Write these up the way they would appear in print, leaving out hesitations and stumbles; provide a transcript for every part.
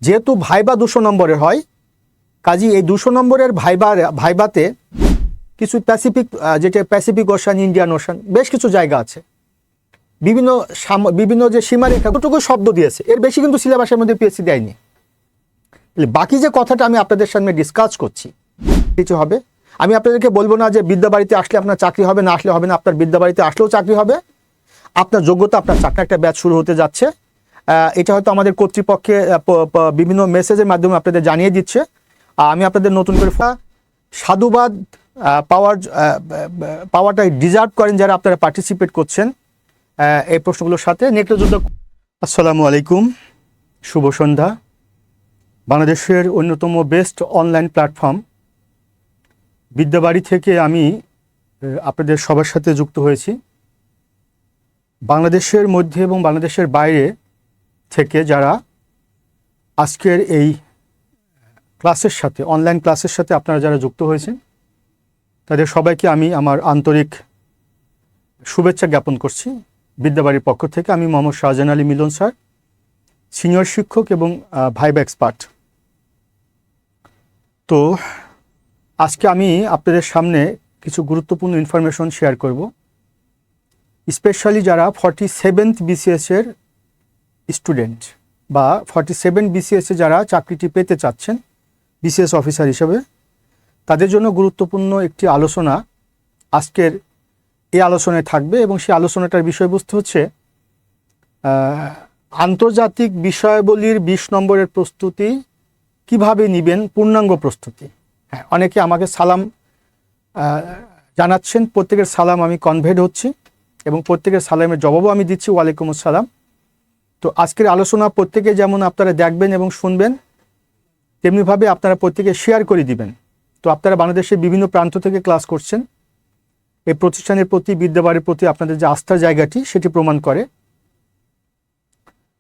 যেহেতু ভাইবা 200 নম্বরের হয়, কাজী এই 200 নম্বরের ভাইবাতে কিছু যেটা প্যাসিফিক ওশান, ইন্ডিয়ান ওশান, বেশ কিছু জায়গা আছে, বিভিন্ন যে সীমারেখা কতটুকু শব্দ দিয়েছে, এর বেশি কিন্তু সিলেবাসের মধ্যে পিএসসি দেয়নি। বাকি যে কথাটা আমি আপনাদের সামনে ডিসকাস করছি কিছু হবে। আমি আপনাদেরকে বলবো না যে বিদ্যাবাড়িতে আসলে আপনার চাকরি হবে, না আসলে হবে না। আপনার বিদ্যাবাড়িতে আসলেও চাকরি হবে, আপনার যোগ্যতা, আপনার চাকরি একটা ব্যাচ শুরু হতে যাচ্ছে। এটা হয়তো আমাদের কর্তৃপক্ষে বিভিন্ন মেসেজের মাধ্যমে আপনাদের জানিয়ে দিচ্ছে। আমি আপনাদের নতুন করে সাধুবাদ পাওয়াটা ডিজার্ভ করেন যারা আপনারা পার্টিসিপেট করছেন এই প্রশ্নগুলোর সাথে। নেত্রযুদ্ধ। আসসালামু আলাইকুম, শুভ সন্ধ্যা। বাংলাদেশের অন্যতম বেস্ট অনলাইন প্ল্যাটফর্ম বিদ্যাবাড়ি থেকে আমি আপনাদের সবার সাথে যুক্ত হয়েছি। বাংলাদেশের মধ্যে এবং বাংলাদেশের বাইরে থেকে যারা আজকের এই ক্লাসের সাথে, অনলাইন ক্লাসের সাথে আপনারা যারা যুক্ত হয়েছেন, তাদের সবাইকে আমি আমার আন্তরিক শুভেচ্ছা জ্ঞাপন করছি বিদ্যাবাড়ির পক্ষ থেকে। আমি মোহাম্মদ শাহজাহান আলী মিলন স্যার, সিনিয়র শিক্ষক এবং ভাইবা এক্সপার্ট। তো আজকে আমি আপনাদের সামনে কিছু গুরুত্বপূর্ণ ইনফরমেশন শেয়ার করব, স্পেশালি যারা 47th BCS-এর স্টুডেন্ট বা 47 BCS-এ যারা চাকরিটি পেতে চাচ্ছেন BCS অফিসার হিসেবে, তাদের জন্য গুরুত্বপূর্ণ একটি আলোচনা আজকের এই আলোচনায় থাকবে। এবং সেই আলোচনাটার বিষয়বস্তু হচ্ছে আন্তর্জাতিক বিষয়াবলীর 20 নম্বরের প্রস্তুতি কিভাবে নেবেন, পূর্ণাঙ্গ প্রস্তুতি। হ্যাঁ, অনেকে আমাকে সালাম জানাচ্ছেন, প্রত্যেকের সালাম আমি কনভেড হচ্ছি এবং প্রত্যেকের সালামের জবাবও আমি দিচ্ছি, ওয়ালাইকুম আসসালাম। তো আজকের আলোচনা প্রত্যেকে যেমন আপনারা দেখবেন এবং শুনবেন, তেমনিভাবে আপনারা প্রত্যেকে শেয়ার করে দিবেন। তো আপনারা বাংলাদেশের বিভিন্ন প্রান্ত থেকে ক্লাস করছেন, এই প্রতিষ্ঠানের প্রতি, বিদ্যাবাড়ির প্রতি আপনাদের যে আস্থার জায়গাটি সেটি প্রমাণ করে।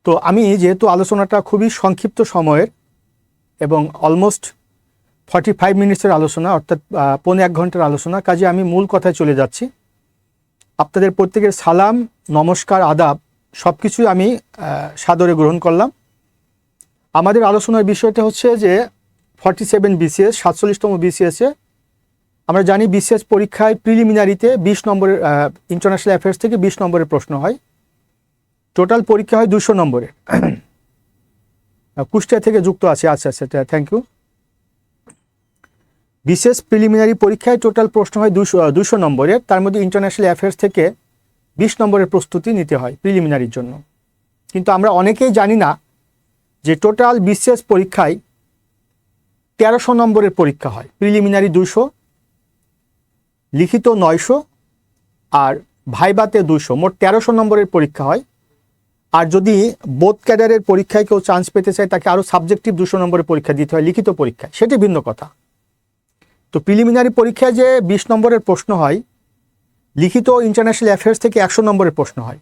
তো আমি যেহেতু আলোচনাটা খুবই সংক্ষিপ্ত সময়ের এবং অলমোস্ট 45 মিনিটসের আলোচনা, অর্থাৎ 1.25 ঘন্টার আলোচনা, কাজে আমি মূল কথায় চলে যাচ্ছি। আপনাদের প্রত্যেকের সালাম, নমস্কার, আদাব সব কিছুই আমি সাদরে গ্রহণ করলাম। আমাদের আলোচনার বিষয়টা হচ্ছে যে 47 BCS, 47তম BCS-এ আমরা জানি BCS পরীক্ষায় প্রিলিমিনারিতে 20 নম্বরের, ইন্টারন্যাশনাল অ্যাফেয়ার্স থেকে 20 নম্বরের প্রশ্ন হয়। টোটাল পরীক্ষা হয় 200 নম্বরের। কুষ্টিয়া থেকে যুক্ত আছে, আচ্ছা আচ্ছা, থ্যাংক ইউ। বিশেষ প্রিলিমিনারি পরীক্ষায় টোটাল প্রশ্ন হয় 200 নম্বরের, তার মধ্যে ইন্টারন্যাশনাল অ্যাফেয়ার্স থেকে 20 নম্বরের প্রস্তুতি নিতে হয় প্রিলিমিনারির জন্য। কিন্তু আমরা অনেকেই জানি না যে টোটাল বিশেষ পরীক্ষায় 1300 নম্বরের পরীক্ষা হয়। প্রিলিমিনারি 200, লিখিত 900 আর ভাইবাতে 200, মোট 1300 নম্বরের পরীক্ষা হয়। আর যদি বোথ ক্যাডারের পরীক্ষায় কেউ চান্স পেতে চায়, তাকে আরও সাবজেক্টিভ 200 নম্বরের পরীক্ষা দিতে হয় লিখিত পরীক্ষায়, সেটি ভিন্ন কথা। তো প্রিলিমিনারি পরীক্ষায় যে 20 নম্বরের প্রশ্ন হয়, লিখিত ইন্টারন্যাশনাল অ্যাফেয়ার্স থেকে 100 নম্বরের প্রশ্ন হয়।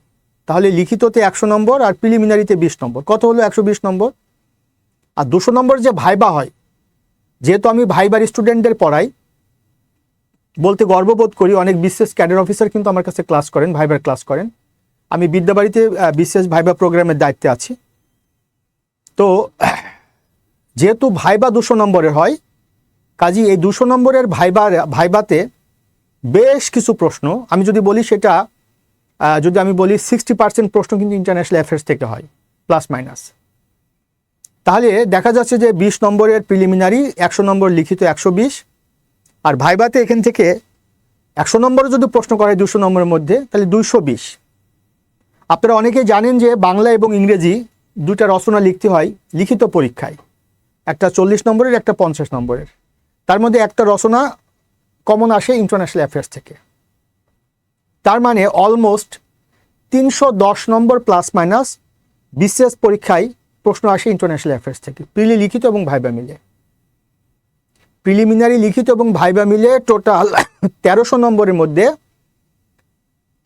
তাহলে লিখিততে 100 নম্বর আর প্রিলিমিনারিতে 20 নম্বর, কত হলো? 120 নম্বর। আর 200 নম্বর যে ভাইবা হয়, যেহেতু আমি ভাইবার স্টুডেন্টদের পড়াই, বলতে গর্ববোধ করি, অনেক বিশেষ ক্যাডার অফিসার কিন্তু আমার কাছে ক্লাস করেন, ভাইবার ক্লাস করেন। আমি বিদ্যাবাড়িতে বিশেষ ভাইবা প্রোগ্রামের দায়িত্বে আছি। তো যেহেতু ভাইবা 200 নম্বরের হয়, কাজী এই 200 নম্বরের ভাইবাতে বেশ কিছু প্রশ্ন, আমি যদি বলি সেটা, যদি আমি বলি 60% প্রশ্ন কিন্তু ইন্টারন্যাশনাল অ্যাফেয়ার্স থেকে হয়, প্লাস মাইনাস। তাহলে দেখা যাচ্ছে যে 20 নম্বরের প্রিলিমিনারি, 100 নম্বর লিখিত, 120, আর ভাইবাতে এখান থেকে 100 নম্বরে যদি প্রশ্ন করে 200 নম্বরের মধ্যে, তাহলে 220। আপনারা অনেকেই জানেন যে বাংলা এবং ইংরেজি দুটা রচনা লিখতে হয় লিখিত পরীক্ষায়, একটা 40 নম্বরের, একটা 50 নম্বরের। তার মধ্যে একটা রচনা কমন আসে ইন্টারন্যাশনাল অ্যাফেয়ার্স থেকে। তার মানে অলমোস্ট 310 নম্বর প্লাস মাইনাস বিশেষ পরীক্ষায় প্রশ্ন আসে ইন্টারন্যাশনাল অ্যাফেয়ার্স থেকে, লিখিত এবং ভাইবা মিলে। প্রিলিমিনারি, লিখিত এবং ভাইবা মিলে টোটাল 1300 নম্বরের মধ্যে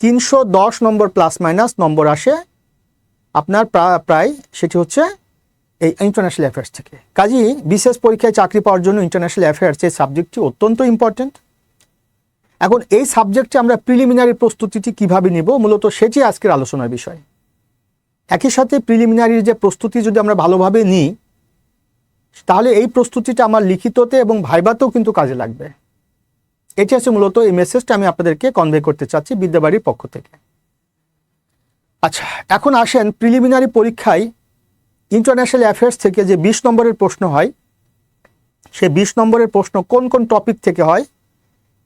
310 নম্বর প্লাস মাইনাস নম্বর আসে আপনার প্রায়, সেটি হচ্ছে এই ইন্টারন্যাশনাল অ্যাফেয়ার্স থেকে। কাজেই বিশেষ পরীক্ষায় চাকরি পাওয়ার জন্য ইন্টারন্যাশনাল অ্যাফেয়ার্স এই সাবজেক্টটি অত্যন্ত ইম্পর্টেন্ট। এখন এই সাবজেক্টে আমরা প্রিলিমিনারি প্রস্তুতিটি কিভাবে নিব, মূলত সেটি আজকের আলোচনার বিষয়। একই সাথে প্রিলিমিনারির যে প্রস্তুতি যদি আমরা ভালোভাবে নিই, তাহলে এই প্রস্তুতিটা আমার লিখিততে এবং ভাইভাতেও কিন্তু কাজে লাগবে। এটি হচ্ছে মূলত এই মেসেজটা আমি আপনাদেরকে কনভে করতে চাচ্ছি বিদ্যাবাড়ির পক্ষ থেকে। আচ্ছা, এখন আসেন প্রিলিমিনারি পরীক্ষায় ইন্টারন্যাশনাল অ্যাফেয়ার্স থেকে যে 20 নম্বরের প্রশ্ন হয়, সে 20 নম্বরের প্রশ্ন কোন কোন টপিক থেকে হয়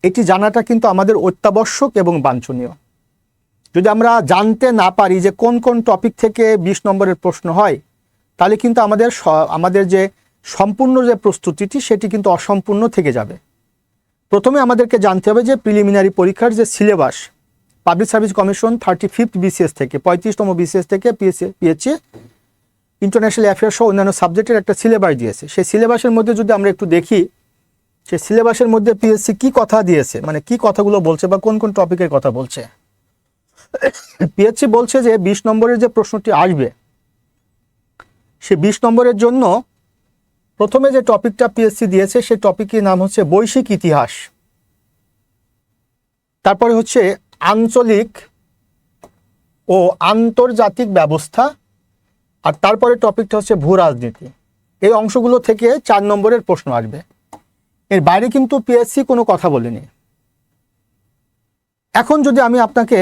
এটি জানাটা কিন্তু আমাদের অত্যাবশ্যক এবং বাঞ্ছনীয়। যদি আমরা জানতে না পারি যে কোন কোন টপিক থেকে 20 নম্বরের প্রশ্ন হয়, তাহলে কিন্তু আমাদের যে সম্পূর্ণ যে প্রস্তুতিটি সেটি কিন্তু অসম্পূর্ণ থেকে যাবে। প্রথমে আমাদেরকে জানতে হবে যে প্রিলিমিনারি পরীক্ষার যে syllabus, public service commission 35th BCS থেকে 35তম BCS থেকে পিএসসি ইন্টারন্যাশনাল অ্যাফেয়ার্স সহ অন্যান্য সাবজেক্টের একটা সিলেবাস দিয়েছে। সেই সিলেবাসের মধ্যে যদি আমরা একটু দেখি, সেই সিলেবাসের মধ্যে পিএসসি কি কথা দিয়েছে, মানে কি কথাগুলো বলছে বা কোন কোন টপিকের কথা বলছে। পিএসসি বলছে যে 20 নম্বরের যে প্রশ্নটি আসবে, সে 20 নম্বরের জন্য প্রথমে যে টপিকটা পিএসসি দিয়েছে সেই টপিকের নাম হচ্ছে বৈশ্বিক ইতিহাস, তারপরে হচ্ছে আঞ্চলিক ও আন্তর্জাতিক ব্যবস্থা, আর তারপরে টপিকটা হচ্ছে ভূ রাজনীতি। এই অংশগুলো থেকে 4 নম্বরের প্রশ্ন আসবে। এর বাইরে কিন্তু পিএসসি কোনো কথা বলেনি। এখন যদি আমি আপনাকে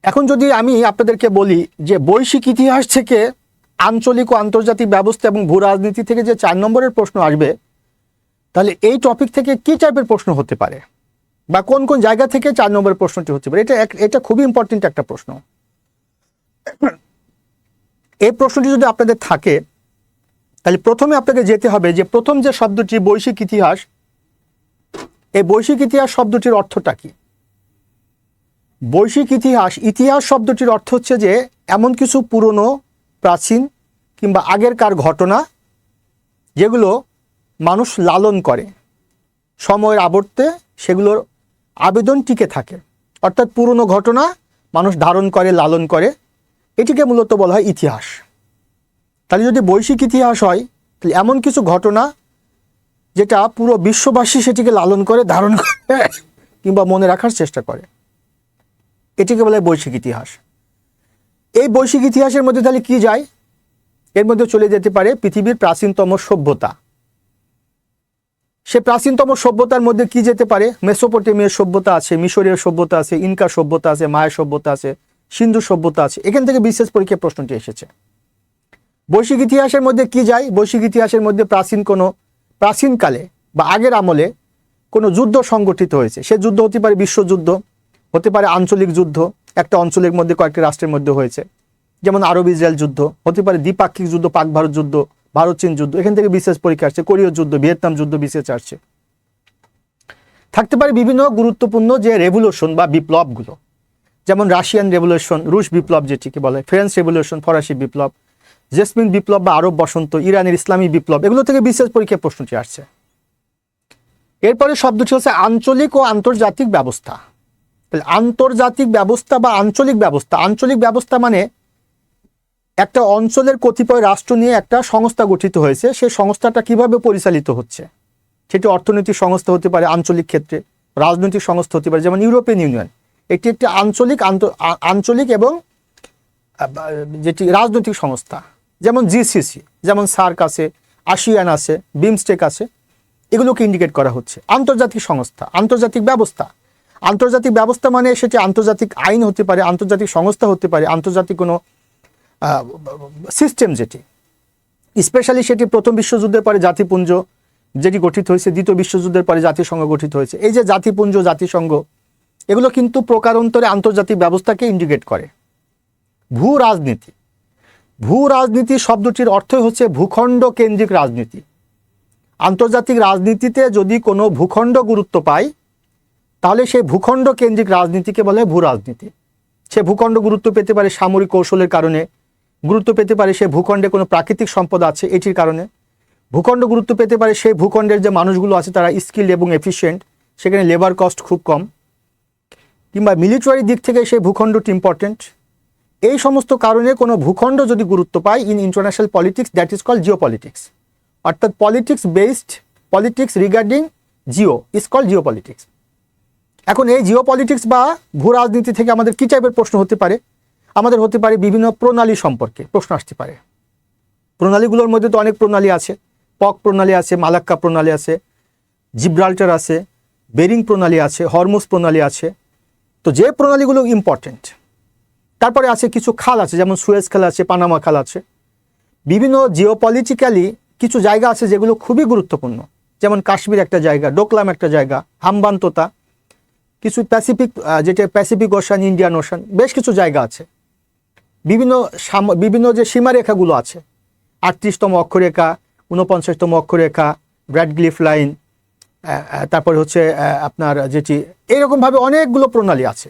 এখন যদি আমি আপনাদেরকে বলি যে বৈশ্বিক ইতিহাস থেকে আঞ্চলিক ও আন্তর্জাতিক ব্যবস্থা এবং ভূ রাজনীতি থেকে যে 4 নম্বরের প্রশ্ন আসবে, তাহলে এই টপিক থেকে কি টাইপের প্রশ্ন হতে পারে বা কোন কোন জায়গা থেকে 4 নম্বরের প্রশ্নটি হতে পারে, এটা খুবই ইম্পর্টেন্ট একটা প্রশ্ন। এই প্রশ্নটি যদি আপনাদের থাকে, তাহলে প্রথমে আপনাকে যেতে হবে যে প্রথম যে শব্দটি বৈশ্বিক ইতিহাস, এই বৈশ্বিক ইতিহাস শব্দটির অর্থটা কি। বৈশ্বিক ইতিহাস শব্দটির অর্থ হচ্ছে যে এমন কিছু পুরনো, প্রাচীন কিংবা আগেরকার ঘটনা যেগুলো মানুষ লালন করে, সময়ের আবর্তে সেগুলোর আবেদন টিকে থাকে, অর্থাৎ পুরনো ঘটনা মানুষ ধারণ করে, লালন করে, এটিকে মূলত বলা হয় ইতিহাস। তাহলে যদি বৈশ্বিক ইতিহাস হয়, তাহলে এমন কিছু ঘটনা যেটা পুরো বিশ্ববাসী সেটিকে লালন করে, ধারণ করে কিংবা মনে রাখার চেষ্টা করে, এটিকে বলা হয় বৈশ্বিক ইতিহাস। এই বৈশ্বিক ইতিহাসের মধ্যে তাহলে কি যায়? এর মধ্যে চলে যেতে পারে পৃথিবীর প্রাচীনতম সভ্যতা। সে প্রাচীনতম সভ্যতার মধ্যে কি যেতে পারে? মেসোপটেমিয়ার সভ্যতা আছে, মিশরীয় সভ্যতা আছে, ইনকা সভ্যতা আছে, মায়া সভ্যতা আছে, সিন্ধু সভ্যতা আছে। এখান থেকে বিশেষ পরীক্ষায় প্রশ্নটি এসেছে। বৈশ্বিক ইতিহাসের মধ্যে কি যায়? বৈশ্বিক ইতিহাসের মধ্যে প্রাচীনকালে বা আগের আমলে কোনো যুদ্ধ সংগঠিত হয়েছে। সে যুদ্ধ হতে পারে বিশ্বযুদ্ধ, হতে পারে আঞ্চলিক যুদ্ধ, একটা অঞ্চলের মধ্যে কয়েকটি রাষ্ট্রের মধ্যে হয়েছে, যেমন আরব ইসরায়েল যুদ্ধ, হতে পারে দ্বিপাক্ষিক যুদ্ধ, পাক ভারত যুদ্ধ, ভারত চীন যুদ্ধ, এখান থেকে বিশেষ পরীক্ষা আসছে। কোরীয় যুদ্ধ, ভিয়েতনাম যুদ্ধ বিশেষ আসছে। থাকতে পারে বিভিন্ন গুরুত্বপূর্ণ যে রেভলিউশন বা বিপ্লবগুলো, যেমন রাশিয়ান রেভলিউশন, রুশ বিপ্লব যেটিকে বলে, ফ্রেঞ্চ রেভলিউশন, ফরাসি বিপ্লব, জেসমিন বিপ্লব বা আরব বসন্ত, ইরানের ইসলামী বিপ্লব, এগুলো থেকে বিশেষ পরীক্ষায় প্রশ্নটি আসছে। এরপরে শব্দটি হচ্ছে আঞ্চলিক ও আন্তর্জাতিক ব্যবস্থা। তাহলে আন্তর্জাতিক ব্যবস্থা বা আঞ্চলিক ব্যবস্থা, আঞ্চলিক ব্যবস্থা মানে একটা অঞ্চলের কতিপয় রাষ্ট্র নিয়ে একটা সংস্থা গঠিত হয়েছে, সেই সংস্থাটা কিভাবে পরিচালিত হচ্ছে। সেটি অর্থনৈতিক সংস্থা হতে পারে আঞ্চলিক ক্ষেত্রে, রাজনৈতিক সংস্থা হতে পারে, যেমন ইউরোপিয়ান ইউনিয়ন, এটি একটি আঞ্চলিক এবং যেটি রাজনৈতিক সংস্থা, যেমন জিসিসি, যেমন সার্ক আছে, আসিয়ান আছে, বিমস্টেক আছে, এগুলোকে ইন্ডিকেট করা হচ্ছে। আন্তর্জাতিক সংস্থা, আন্তর্জাতিক ব্যবস্থা, আন্তর্জাতিক ব্যবস্থা মানে সেটি আন্তর্জাতিক আইন হতে পারে, আন্তর্জাতিক সংস্থা হতে পারে, আন্তর্জাতিক কোনো সিস্টেম যেটি, স্পেশালি সেটি প্রথম বিশ্বযুদ্ধের পরে জাতিপুঞ্জ যেটি গঠিত হয়েছে, দ্বিতীয় বিশ্বযুদ্ধের পরে জাতিসংঘ গঠিত হয়েছে। এই যে জাতিপুঞ্জ, জাতিসংঘ, এগুলো কিন্তু প্রকারান্তরে আন্তর্জাতিক ব্যবস্থাকে ইন্ডিকেট করে। ভূ রাজনীতি, ভূ রাজনীতি শব্দটির অর্থই হচ্ছে ভূখণ্ড কেন্দ্রিক রাজনীতি। আন্তর্জাতিক রাজনীতিতে যদি কোনো ভূখণ্ড গুরুত্ব পায়, তাহলে সেই ভূখণ্ড কেন্দ্রিক রাজনীতিকে বলে ভূ রাজনীতি। সে ভূখণ্ড গুরুত্ব পেতে পারে সামরিক কৌশলের কারণে, গুরুত্ব পেতে পারে সে ভূখণ্ডে কোনো প্রাকৃতিক সম্পদ আছে এটির কারণে, ভূখণ্ড গুরুত্ব পেতে পারে সেই ভূখণ্ডের যে মানুষগুলো আছে তারা স্কিল্ড এবং এফিশিয়েন্ট, সেখানে লেবার কস্ট খুব কম, কিংবা মিলিটারি দিক থেকে সেই ভূখণ্ডটি ইম্পর্টেন্ট। এই সমস্ত কারণে কোনো ভূখণ্ড যদি গুরুত্ব পায় in international politics, that is called geo politics, অর্থাৎ politics regarding geo is called geo politics. এখন এই জিও পলিটিক্স বা ভূ রাজনীতি থেকে আমাদের কী টাইপের প্রশ্ন হতে পারে? আমাদের হতে পারে বিভিন্ন প্রণালী সম্পর্কে প্রশ্ন আসতে পারে। প্রণালীগুলোর মধ্যে তো অনেক প্রণালী আছে, পক প্রণালী আছে, মালাক্কা প্রণালী আছে, জিব্রাল্টার আছে, বেরিং প্রণালী আছে, হরমুজ প্রণালী আছে। তো যে প্রণালীগুলো ইম্পর্টেন্ট। তারপরে আছে কিছু খাল আছে, যেমন সুয়েজ খাল আছে, পানামা খাল আছে। বিভিন্ন জিওপলিটিক্যালি কিছু জায়গা আছে যেগুলো খুবই গুরুত্বপূর্ণ, যেমন কাশ্মীর একটা জায়গা, ডোকলাম একটা জায়গা, হামবান্তোতা, কিছু প্যাসিফিক, যেটা প্যাসিফিক ওশান, ইন্ডিয়ান ওশান, বেশ কিছু জায়গা আছে। বিভিন্ন যে সীমারেখাগুলো আছে, 38তম অক্ষরেখা, 49তম অক্ষরেখা, ব্র্যাডগ্লিফ লাইন, তারপরে হচ্ছে আপনার যেটি, এইরকমভাবে অনেকগুলো প্রণালী আছে,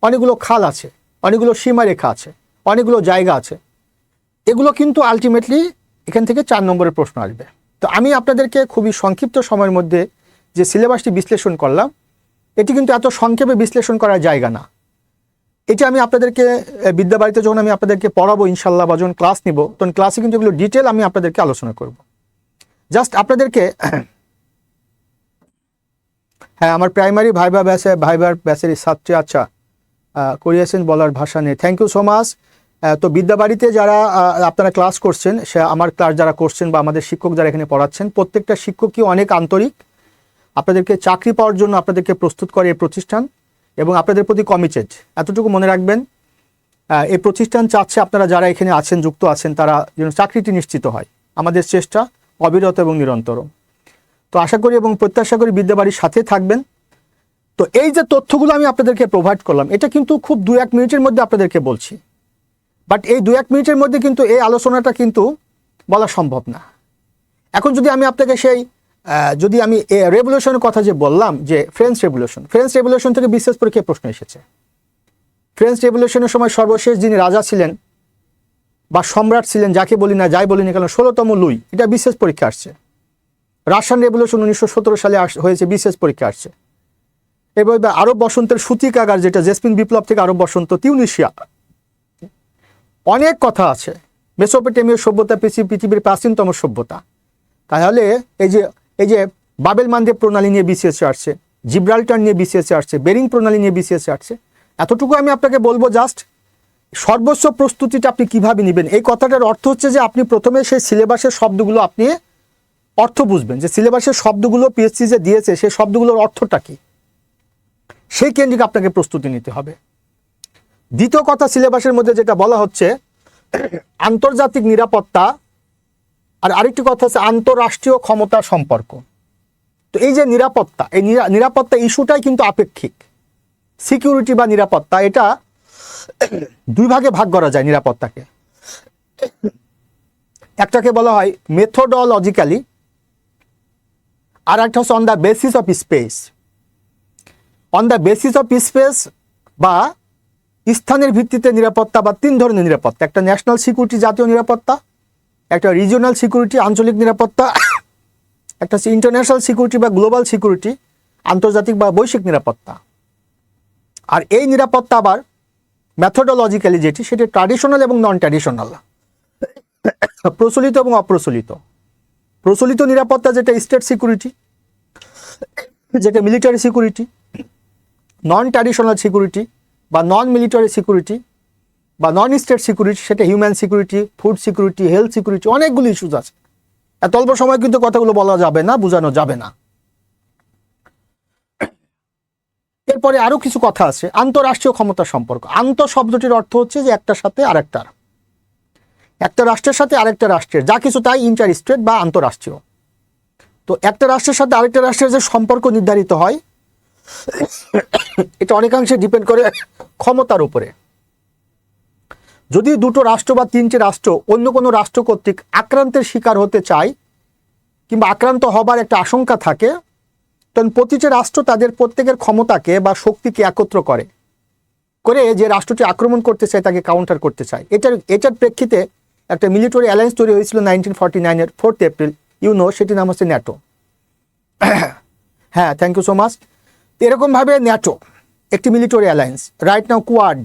অনেকগুলো খাল আছে, অনেকগুলো সীমারেখা আছে, অনেকগুলো জায়গা আছে। এগুলো কিন্তু আলটিমেটলি এখান থেকে 4 নম্বরের প্রশ্ন আসবে। তো আমি আপনাদেরকে খুবই সংক্ষিপ্ত সময়ের মধ্যে যে সিলেবাসটি বিশ্লেষণ করলাম, এটি কিন্তু এত সংক্ষেপে বিশ্লেষণ করার জায়গা না। এটি আমি আপনাদেরকে বিদ্যাবাড়িতে যখন আমি আপনাদেরকে পড়াবো ইনশাল্লাহ, বা যখন ক্লাস নিব, তখন ক্লাসে কিন্তু এগুলো ডিটেল আমি আপনাদেরকে আলোচনা করব। জাস্ট আপনাদেরকে, হ্যাঁ, আমার প্রাইমারি ভাইবার ব্যাচের ছাত্রী, আচ্ছা করিয়েছেন, বলার ভাষা নেই, থ্যাংক ইউ সো মাচ। তো বিদ্যাবাড়িতে যারা আপনারা ক্লাস করছেন, সে আমার ক্লাস যারা করছেন বা আমাদের শিক্ষক যারা এখানে পড়াচ্ছেন, প্রত্যেকটা শিক্ষকই অনেক আন্তরিক, আপনাদেরকে চাকরি পাওয়ার জন্য আপনাদেরকে প্রস্তুত করে এই প্রতিষ্ঠান, এবং আপনাদের প্রতি কমিটেড। এতটুকু মনে রাখবেন, এই প্রতিষ্ঠান চাচ্ছে আপনারা যারা এখানে আছেন, যুক্ত আছেন, তারা যেন চাকরিটি নিশ্চিত হয়। আমাদের চেষ্টা অবিরত এবং নিরন্তর। তো আশা করি এবং প্রত্যাশা করি বিদ্যাবাড়ির সাথে থাকবেন। তো এই যে তথ্যগুলো আমি আপনাদেরকে প্রোভাইড করলাম, এটা কিন্তু খুব 2-1 মিনিটের মধ্যে আপনাদেরকে বলছি, বাট এই 2-1 মিনিটের মধ্যে কিন্তু এই আলোচনাটা কিন্তু বলা সম্ভব না। এখন যদি আমি আপনাকে যদি আমি রেভলিউশনের কথা যে বললাম, যে ফ্রেঞ্চ রেভলিউশন থেকে বিশেষ পরীক্ষায় প্রশ্ন এসেছে। ফ্রেঞ্চ রেভলিউশনের সময় সর্বশেষ যিনি রাজা ছিলেন বা সম্রাট ছিলেন, যাকে বলি না যাই বলি না কেন, 16তম লুই, এটা বিশেষ পরীক্ষা আসছে। রাশিয়ান রেভলিউশন 1917 সালে হয়েছে, বিশেষ পরীক্ষা আসছে। এবার আরব বসন্তের সূতিকাগার, যেটা জেসমিন বিপ্লব থেকে আরব বসন্ত, তিউনিসিয়া, অনেক কথা আছে। মেসোপটেমীয় সভ্যতা পৃথিবীর প্রাচীনতম সভ্যতা। তাহলে এই যে বাবেল মানদেব প্রণালী নিয়ে বিসিএসে আসছে, জিব্রাল্টার নিয়ে বিসিএসে আসছে, বেরিং প্রণালী নিয়ে বিসিএসে আসছে। এতটুকু আমি আপনাকে বলবো, জাস্ট সর্বোচ্চ প্রস্তুতিটা আপনি কিভাবে নেবেন। এই কথাটার অর্থ হচ্ছে যে আপনি প্রথমে সেই সিলেবাসের শব্দগুলো আপনি অর্থ বুঝবেন, যে সিলেবাসের শব্দগুলো পিএসসি যে দিয়েছে সেই শব্দগুলোর অর্থটা কি, সেই কেন্দ্রিক আপনাকে প্রস্তুতি নিতে হবে। দ্বিতীয় কথা, সিলেবাসের মধ্যে যেটা বলা হচ্ছে আন্তর্জাতিক নিরাপত্তা, আর আরেকটি কথা হচ্ছে আন্তঃরাষ্ট্রীয় ক্ষমতা সম্পর্ক। তো এই যে নিরাপত্তা, এই নিরাপত্তা ইস্যুটাই কিন্তু আপেক্ষিক। সিকিউরিটি বা নিরাপত্তা, এটা 2 ভাগে ভাগ করা যায় নিরাপত্তাকে। একটাকে বলা হয় মেথোডোলজিক্যালি, আর একটা হচ্ছে on the basis of speech. On the basis of speech বা স্থানের ভিত্তিতে নিরাপত্তা, বা 3 ধরনের নিরাপত্তা। একটা ন্যাশনাল সিকিউরিটি, জাতীয় নিরাপত্তা, একটা রিজিওনাল সিকিউরিটি, আঞ্চলিক নিরাপত্তা, একটা হচ্ছে ইন্টারন্যাশনাল সিকিউরিটি বা গ্লোবাল সিকিউরিটি, আন্তর্জাতিক বা বৈশ্বিক নিরাপত্তা। আর এই নিরাপত্তা আবার মেথোডোলজিক্যালি যেটি, সেটি ট্র্যাডিশনাল এবং নন ট্র্যাডিশনাল, প্রচলিত এবং অপ্রচলিত। প্রচলিত নিরাপত্তা যেটা স্টেট সিকিউরিটি, যেটা মিলিটারি সিকিউরিটি। নন ট্র্যাডিশনাল সিকিউরিটি বা নন মিলিটারি সিকিউরিটি বা নন স্টেট সিকিউরিটি, সেটা human security, food security, health security, অনেকগুলো ইস্যুস আছে। এত অল্প সময় কিন্তু কথাগুলো বলা যাবে না, বোঝানো যাবে না। এরপরে আরো কিছু কথা আছে। আন্তঃরাষ্ট্রীয় ক্ষমতা সম্পর্ক। আন্ত শব্দটির অর্থ হচ্ছে যে একটার সাথে আরেকটার, একটা রাষ্ট্রের সাথে আরেকটা রাষ্ট্রের, যা কিছু তাই ইন্টার স্টেট বা আন্তঃরাষ্ট্রীয়। তো একটা রাষ্ট্রের সাথে আরেকটা রাষ্ট্রের যে সম্পর্ক নির্ধারিত হয়, এটা অনেকাংশে ডিপেন্ড করে ক্ষমতার উপরে। যদি দুটো রাষ্ট্র বা 3টে রাষ্ট্র অন্য কোনো রাষ্ট্র কর্তৃক আক্রান্তের শিকার হতে চায় কিংবা আক্রান্ত হবার একটা আশঙ্কা থাকে, তখন প্রতিটি রাষ্ট্র তাদের প্রত্যেকের ক্ষমতাকে বা শক্তিকে একত্র করে যে রাষ্ট্রটি আক্রমণ করতে চায় তাকে কাউন্টার করতে চায়। এটার প্রেক্ষিতে একটা মিলিটারি অ্যালায়েন্স তৈরি হয়েছিল 1949-এর 4 এপ্রিল, সেটির নাম হচ্ছে ন্যাটো। হ্যাঁ, থ্যাংক ইউ সো মাচ। এরকমভাবে ন্যাটো একটি military alliance, right now Quad,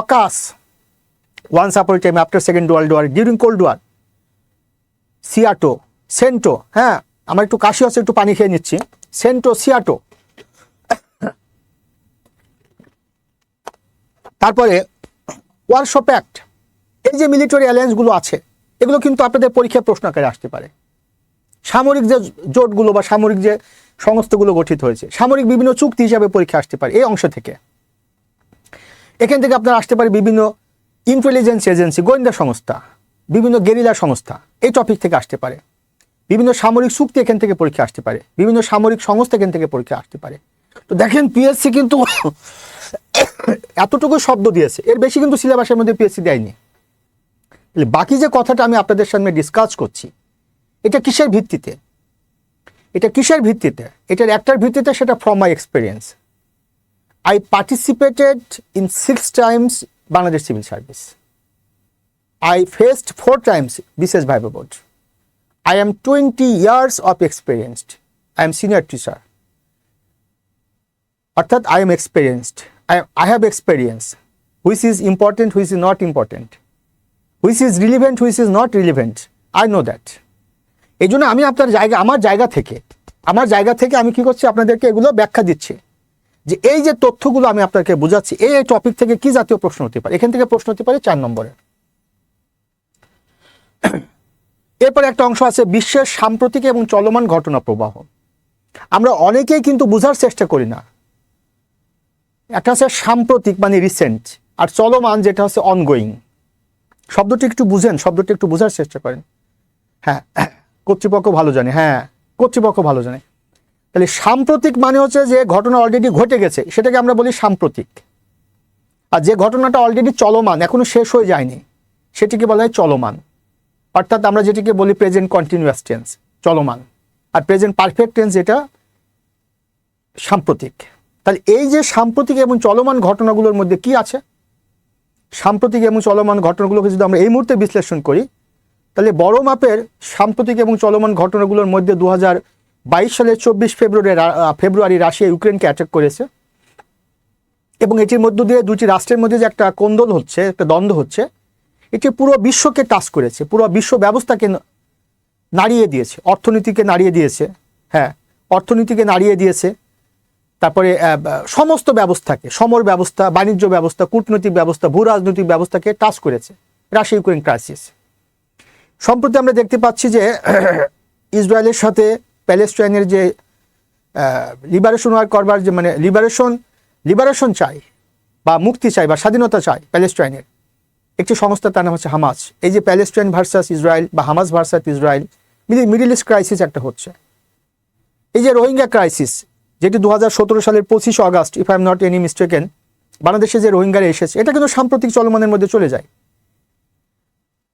AUKUS, once upon time after second world war, during cold war, SEATO, CENTO. হ্যাঁ, আমার একটু কাশি আছে, একটু পানি খেয়ে নিচ্ছি। CENTO, SEATO. তারপরে ওয়ারশো প্যাক্ট। এই যে মিলিটারি অ্যালায়েন্সগুলো আছে, এগুলো কিন্তু আপনাদের পরীক্ষায় প্রশ্ন আকারে আসতে পারে। সামরিক যে জোটগুলো বা সামরিক যে সংস্থাগুলো গঠিত হয়েছে, সামরিক বিভিন্ন চুক্তি হিসাবে পরীক্ষা আসতে পারে এই অংশ থেকে। এখান থেকে আপনার আসতে পারে বিভিন্ন ইন্টেলিজেন্স এজেন্সি, গোয়েন্দা সংস্থা, বিভিন্ন গেরিলা সংস্থা, এই টপিক থেকে আসতে পারে। বিভিন্ন সামরিক চুক্তি এখান থেকে পরীক্ষা আসতে পারে, বিভিন্ন সামরিক সংস্থা এখান থেকে পরীক্ষা আসতে পারে। তো দেখেন পিএসসি কিন্তু এতটুকু শব্দ দিয়েছে, এর বেশি কিন্তু সিলেবাসের মধ্যে পিএসসি দেয়নি। বাকি যে কথাটা আমি আপনাদের সামনে ডিসকাস করছি, এটা কিসের ভিত্তিতে? এটা কিসের ভিত্তিতে? এটার একটার ভিত্তিতে, সেটা from my experience. I participated in 6 times Bangladesh Civil Service. I faced 4 times BCS Viva Board. I am 20 years of experienced. I am senior teacher. অর্থাৎ I am experienced. I have experience. Which is important, which is not important. Which is relevant, which is not relevant. I know that. এই জন্য আমি আমার জায়গা থেকে আমি কি করছি, আপনাদেরকে এগুলো ব্যাখ্যা দিচ্ছি যে এই যে তথ্যগুলো আমি আপনাকে বোঝাচ্ছি, এই টপিক থেকে কি জাতীয় প্রশ্ন হতে পারে। এখান থেকে প্রশ্ন হতে পারে 4 নম্বরের। এরপর একটা অংশ আছে বিশ্বের সাম্প্রতিক এবং চলমান ঘটনা প্রবাহ। আমরা অনেকেই কিন্তু বোঝার চেষ্টা করি না। একটা হচ্ছে সাম্প্রতিক মানে রিসেন্ট, আর চলমান যেটা হচ্ছে অনগোয়িং। শব্দটি একটু বুঝেন, শব্দটি একটু বোঝার চেষ্টা করেন। হ্যাঁ, কর্তৃপক্ষ ভালো জানে, তাহলে সাম্প্রতিক মানে হচ্ছে যে ঘটনা অলরেডি ঘটে গেছে, সেটাকে আমরা বলি সাম্প্রতিক। আর যে ঘটনাটা অলরেডি চলমান, এখনো শেষ হয়ে যায়নি, সেটিকে বলা হয় চলমান। অর্থাৎ আমরা যেটিকে বলি প্রেজেন্ট কন্টিনিউয়াস টেন্স, চলমান। আর প্রেজেন্ট পারফেক্ট টেন্স যেটা সাম্প্রতিক। তাহলে এই যে সাম্প্রতিক এবং চলমান ঘটনাগুলোর মধ্যে কি আছে, সাম্প্রতিক এবং চলমান ঘটনাগুলোকে যদি আমরা এই মুহূর্তে বিশ্লেষণ করি, তাহলে বড় মাপের সাম্প্রতিক এবং চলমান ঘটনাগুলোর মধ্যে 2022 সালের 24 ফেব্রুয়ারি রাশিয়া ইউক্রেনকে অ্যাটাক করেছে, এবং এটির মধ্য দিয়ে দুটি রাষ্ট্রের মধ্যে যে একটা কোন্দল হচ্ছে, একটা দ্বন্দ্ব হচ্ছে, এটি পুরো বিশ্বকে টাচ করেছে, পুরো বিশ্ব ব্যবস্থাকে নাড়িয়ে দিয়েছে, অর্থনীতিকে নাড়িয়ে দিয়েছে। হ্যাঁ, অর্থনীতিকে নাড়িয়ে দিয়েছে, তারপরে সমস্ত ব্যবস্থাকে, সমর ব্যবস্থা, বাণিজ্য ব্যবস্থা, কূটনৈতিক ব্যবস্থা, ভূ রাজনৈতিক ব্যবস্থাকে টাচ করেছে রাশিয়া ইউক্রেন ক্রাইসিস। সম্প্রতি আমরা দেখতে পাচ্ছি যে ইসরায়েলের সাথে প্যালেস্টাইনের যে লিবারেশন ওয়ার করবার যে মানে লিবারেশন চাই বা মুক্তি চাই বা স্বাধীনতা চাই প্যালেস্টাইনের একটি সংস্থা, তার নাম হচ্ছে হামাস। এই যে প্যালেস্টাইন ভার্সাস ইসরায়েল বা Hamas versus Israel, middle east crisis একটা হচ্ছে। এই যে রোহিঙ্গা ক্রাইসিস, যেটি 2017 সালের 25 August, if I am not any mistaken, বাংলাদেশে যে রোহিঙ্গারা এসেছে, এটা কিন্তু সাম্প্রতিক চলমানের মধ্যে চলে যায়।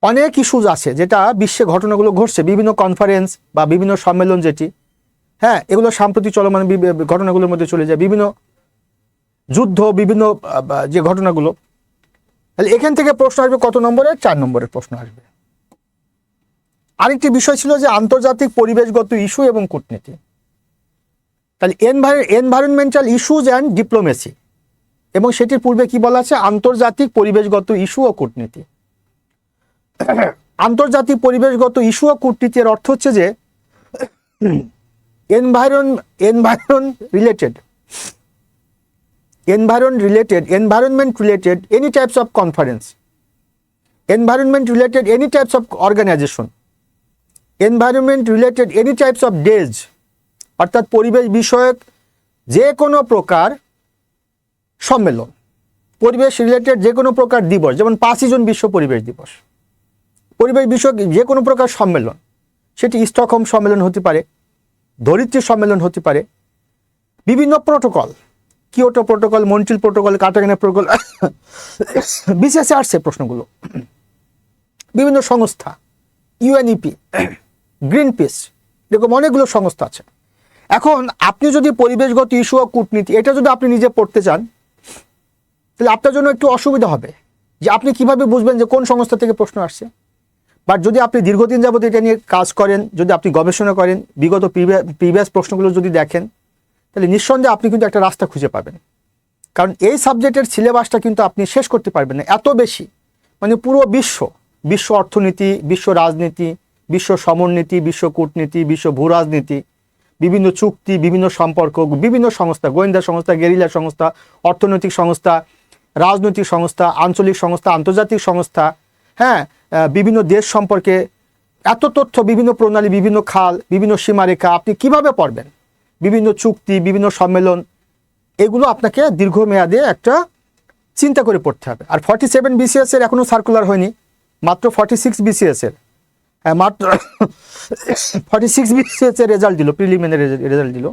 অনেক ইস্যুজ আছে যেটা বিশ্বে ঘটনাগুলো ঘটছে, বিভিন্ন কনফারেন্স বা বিভিন্ন সম্মেলন যেটি, হ্যাঁ, এগুলো সাম্প্রতিক চলমান ঘটনাগুলোর মধ্যে চলে যায়, বিভিন্ন যুদ্ধ, বিভিন্ন যে ঘটনাগুলো। তাহলে এখান থেকে প্রশ্ন আসবে কত নম্বরে? 4 নম্বরের প্রশ্ন আসবে। আরেকটি বিষয় ছিল যে আন্তর্জাতিক পরিবেশগত ইস্যু এবং কূটনীতি। তাহলে এনভায়রনমেন্টাল ইস্যুজ অ্যান্ড ডিপ্লোমেসি, এবং সেটির পূর্বে কি বলা আছে? আন্তর্জাতিক পরিবেশগত ইস্যু ও কূটনীতি। আন্তর্জাতিক পরিবেশগত ইস্যু ও কূটনীতির অর্থ হচ্ছে যে environment related any types of conference, environment related any types of organization, environment related any types of days, অর্থাৎ পরিবেশ বিষয়ক যে কোনো প্রকার সম্মেলন, পরিবেশ রিলেটেড যে কোনো প্রকার দিবস, যেমন 5ই জুন বিশ্ব পরিবেশ দিবস, পরিবেশ বিষয়ক যে কোনো প্রকার সম্মেলন, সেটি স্টকহোম সম্মেলন হতে পারে, ধরিত্রী সম্মেলন হতে পারে, বিভিন্ন protocol, Kyoto protocol, Montreal protocol, Cartagena protocol, বিশেষ আসছে প্রশ্নগুলো, বিভিন্ন সংস্থা, ইউএনইপি, গ্রিন পিস, এরকম অনেকগুলো সংস্থা আছে। এখন আপনি যদি পরিবেশগত ইস্যু ও কূটনীতি এটা যদি আপনি নিজে পড়তে চান, তাহলে আপনার জন্য একটু অসুবিধা হবে যে আপনি কিভাবে বুঝবেন যে কোন সংস্থা থেকে প্রশ্ন আসছে। বাট যদি আপনি দীর্ঘদিন যাবত এটা নিয়ে কাজ করেন, যদি আপনি গবেষণা করেন, বিগত প্রিভিয়াস প্রশ্নগুলো যদি দেখেন, তাহলে নিঃসন্দেহে আপনি কিন্তু একটা রাস্তা খুঁজে পাবেন। কারণ এই সাবজেক্টের সিলেবাসটা কিন্তু আপনি শেষ করতে পারবেন না, এত বেশি। মানে পুরো বিশ্ব অর্থনীতি, বিশ্ব রাজনীতি, বিশ্ব সমরনীতি, বিশ্ব কূটনীতি, বিশ্ব ভূ রাজনীতি, বিভিন্ন চুক্তি, বিভিন্ন সম্পর্ক, বিভিন্ন সংস্থা, গোয়েন্দা সংস্থা, গেরিলা সংস্থা, অর্থনৈতিক সংস্থা, রাজনৈতিক সংস্থা, আঞ্চলিক সংস্থা, আন্তর্জাতিক সংস্থা, হ্যাঁ, বিভিন্ন দেশ সম্পর্কে এত তথ্য, বিভিন্ন প্রণালী, বিভিন্ন খাল, বিভিন্ন সীমারেখা আপনি কিভাবে পড়বেন, বিভিন্ন চুক্তি, বিভিন্ন সম্মেলন, এগুলো আপনাকে দীর্ঘমেয়াদে একটা চিন্তা করে পড়তে হবে। আর 47 BCS এর এখনও সার্কুলার হয়নি, মাত্র 46 BCS এর মাত্র 46 BCS এর রেজাল্ট দিল, প্রিলিমিনারি রেজাল্ট দিল।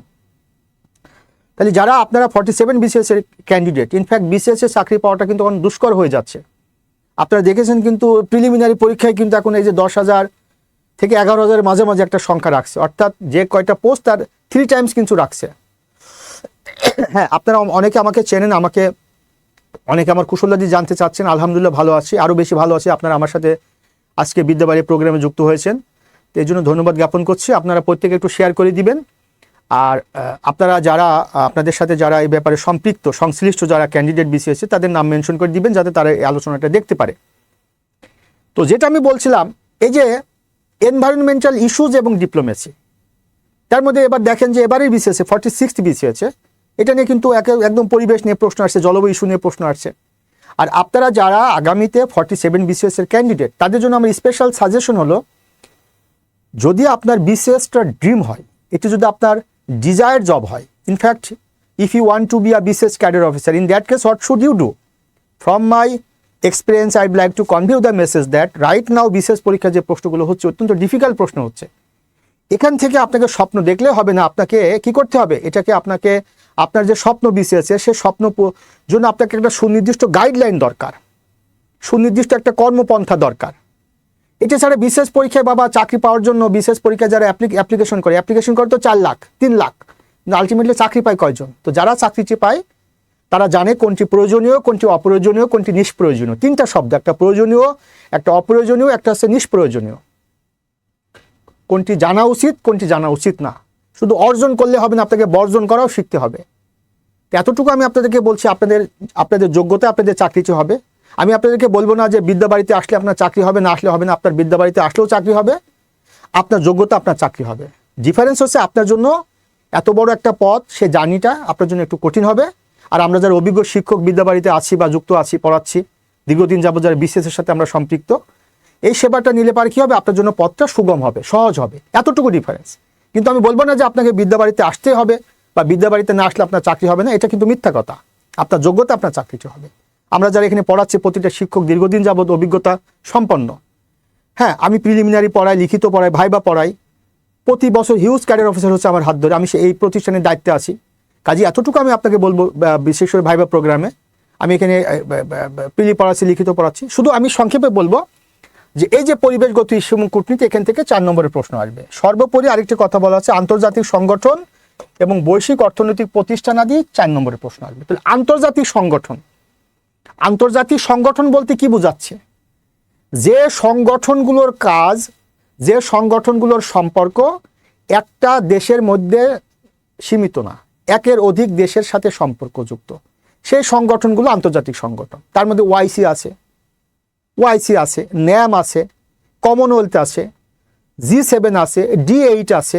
তাহলে যারা আপনারা 47 BCS এর ক্যান্ডিডেট, ইনফ্যাক্ট BCS এর চাকরি পাওয়াটা কিন্তু এখন দুষ্কর হয়ে যাচ্ছে। আপনারা দেখেছেন কিন্তু প্রিলিমিনারি পরীক্ষায় কিন্তু এখন এই যে 10,000 থেকে 11,000 মাঝে একটা সংখ্যা রাখছে, অর্থাৎ যে কয়টা পোস্ট তার 3 টাইমস কিন্তু রাখছে। হ্যাঁ, আপনারা অনেকে আমাকে চেনেন, অনেকে আমার কুশলাদি জানতে চাচ্ছেন। আলহামদুলিল্লাহ ভালো আছি, আরও বেশি ভালো আছি। আপনারা আমার সাথে আজকে বিদ্যাবাড়ি প্রোগ্রামে যুক্ত হয়েছেন, তো এই জন্য ধন্যবাদ জ্ঞাপন করছি। আপনারা প্রত্যেকে একটু শেয়ার করে দিবেন। আর আপনারা যারা আপনাদের সাথে যারা এই ব্যাপারে সম্পৃক্ত, সংশ্লিষ্ট যারা ক্যান্ডিডেট BCS তাদের নাম মেনশন করে দিবেন, যাতে তারা এই আলোচনাটা দেখতে পারে। তো যেটা আমি বলছিলাম, এই যে এনভায়রনমেন্টাল ইস্যুজ এবং ডিপ্লোমেসি, তার মধ্যে এবার দেখেন যে এবারের BCS 46th BCS এটা নিয়ে কিন্তু একদম পরিবেশ নিয়ে প্রশ্ন আসছে, জলবায়ু ইস্যু নিয়ে প্রশ্ন আসছে। আর আপনারা যারা আগামীতে 47 BCS এর ক্যান্ডিডেট, তাদের জন্য আমার স্পেশাল সাজেশন হলো, যদি আপনার BCSটা ড্রিম হয়, এটি যদি আপনার ডিজায়ার জব হয়, in fact if you want to be a BCS cadre officer, in that case what should you do? From my experience I'd like to convey the message that right now BCS পরীক্ষার যে প্রশ্নগুলো হচ্ছে অত্যন্ত difficult প্রশ্ন হচ্ছে। এখান থেকে আপনাকে স্বপ্ন দেখলে হবে না, আপনাকে কি করতে হবে, এটাকে আপনাকে আপনার যে স্বপ্ন BCS সে স্বপ্ন জন্য আপনাকে একটা সুনির্দিষ্ট গাইডলাইন দরকার, সুনির্দিষ্ট একটা কর্মপন্থা দরকার। এটা ছাড়া BCS পরীক্ষায় বাবা চাকরি পাওয়ার জন্য BCS পরীক্ষায় যারা অ্যাপ্লিকেশন করে তো 4 লাখ 3 লাখ, আলটিমেটলি চাকরি পায় কয়জন? তো যারা চাকরিটি পায় তারা জানে কোনটি প্রয়োজনীয়, কোনটি অপ্রয়োজনীয়, কোনটি নিষ্প্রয়োজনীয়। 3টা শব্দ, একটা প্রয়োজনীয়, একটা অপ্রয়োজনীয়, একটা হচ্ছে নিষ্প্রয়োজনীয়। কোনটি জানা উচিত, কোনটি জানা উচিত না। শুধু অর্জন করলে হবে না, আপনাকে বর্জন করাও শিখতে হবে। এতটুকু আমি আপনাদেরকে বলছি, আপনাদের যোগ্যতা আপনাদের চাকরিটি হবে। আমি আপনাদেরকে বলবো না যে বিদ্যাবাড়িতে আসলে আপনার চাকরি হবে, না আসলে হবে না। আপনার বিদ্যাবাড়িতে আসলেও চাকরি হবে, আপনার যোগ্যতা আপনার চাকরি হবে। ডিফারেন্স হচ্ছে আপনার জন্য এত বড় একটা পথ, সে জার্নিটা আপনার জন্য একটু কঠিন হবে। আর আমরা যারা অভিজ্ঞ শিক্ষক বিদ্যাবাড়িতে আছি বা যুক্ত আছি, পড়াচ্ছি দীর্ঘদিন যাবত, যারা BCS এর সাথে আমরা সম্পৃক্ত, এই সেবাটা নিলে পারে কি হবে, আপনার জন্য পথটা সুগম হবে, সহজ হবে। এতটুকু ডিফারেন্স। কিন্তু আমি বলবো না যে আপনাকে বিদ্যাবাড়িতে আসতে হবে বা বিদ্যাবাড়িতে না আসলে আপনার চাকরি হবে না, এটা কিন্তু মিথ্যা কথা। আপনার যোগ্যতা আপনার চাকরিটি হবে। আমরা যারা এখানে পড়াচ্ছি প্রতিটা শিক্ষক দীর্ঘদিন যাবত অভিজ্ঞতা সম্পন্ন। হ্যাঁ, আমি প্রিলিমিনারি পড়াই, লিখিত পড়াই, ভাইবা পড়াই। প্রতি বছর হিউজ ক্যাডার অফিসার হচ্ছে আমার হাত ধরে, আমি এই প্রতিষ্ঠানের দায়িত্বে আছি। কাজে এতটুকু আমি আপনাকে বলবো, বিশেষ করে ভাইবা প্রোগ্রামে আমি এখানে প্রিলি পড়াচ্ছি, লিখিত পড়াচ্ছি। শুধু আমি সংক্ষেপে বলবো যে এই যে পরিবেশগত ইস্যু এবং কূটনীতি, এখান থেকে 4 নম্বরের প্রশ্ন আসবে। সর্বোপরি আরেকটি কথা বলা আছে, আন্তর্জাতিক সংগঠন এবং বৈশ্বিক অর্থনৈতিক প্রতিষ্ঠান আদি 4 নম্বরের প্রশ্ন আসবে। তাহলে আন্তর্জাতিক সংগঠন বলতে কি বোঝাচ্ছে? যে সংগঠনগুলোর কাজ, যে সংগঠনগুলোর সম্পর্ক একটা দেশের মধ্যে সীমিত না, একের অধিক দেশের সাথে সম্পর্কযুক্ত, সেই সংগঠনগুলো আন্তর্জাতিক সংগঠন। তার মধ্যে OIC আছে, NAM আছে, কমনওয়েলথ আছে, G7 আছে, D8 আছে,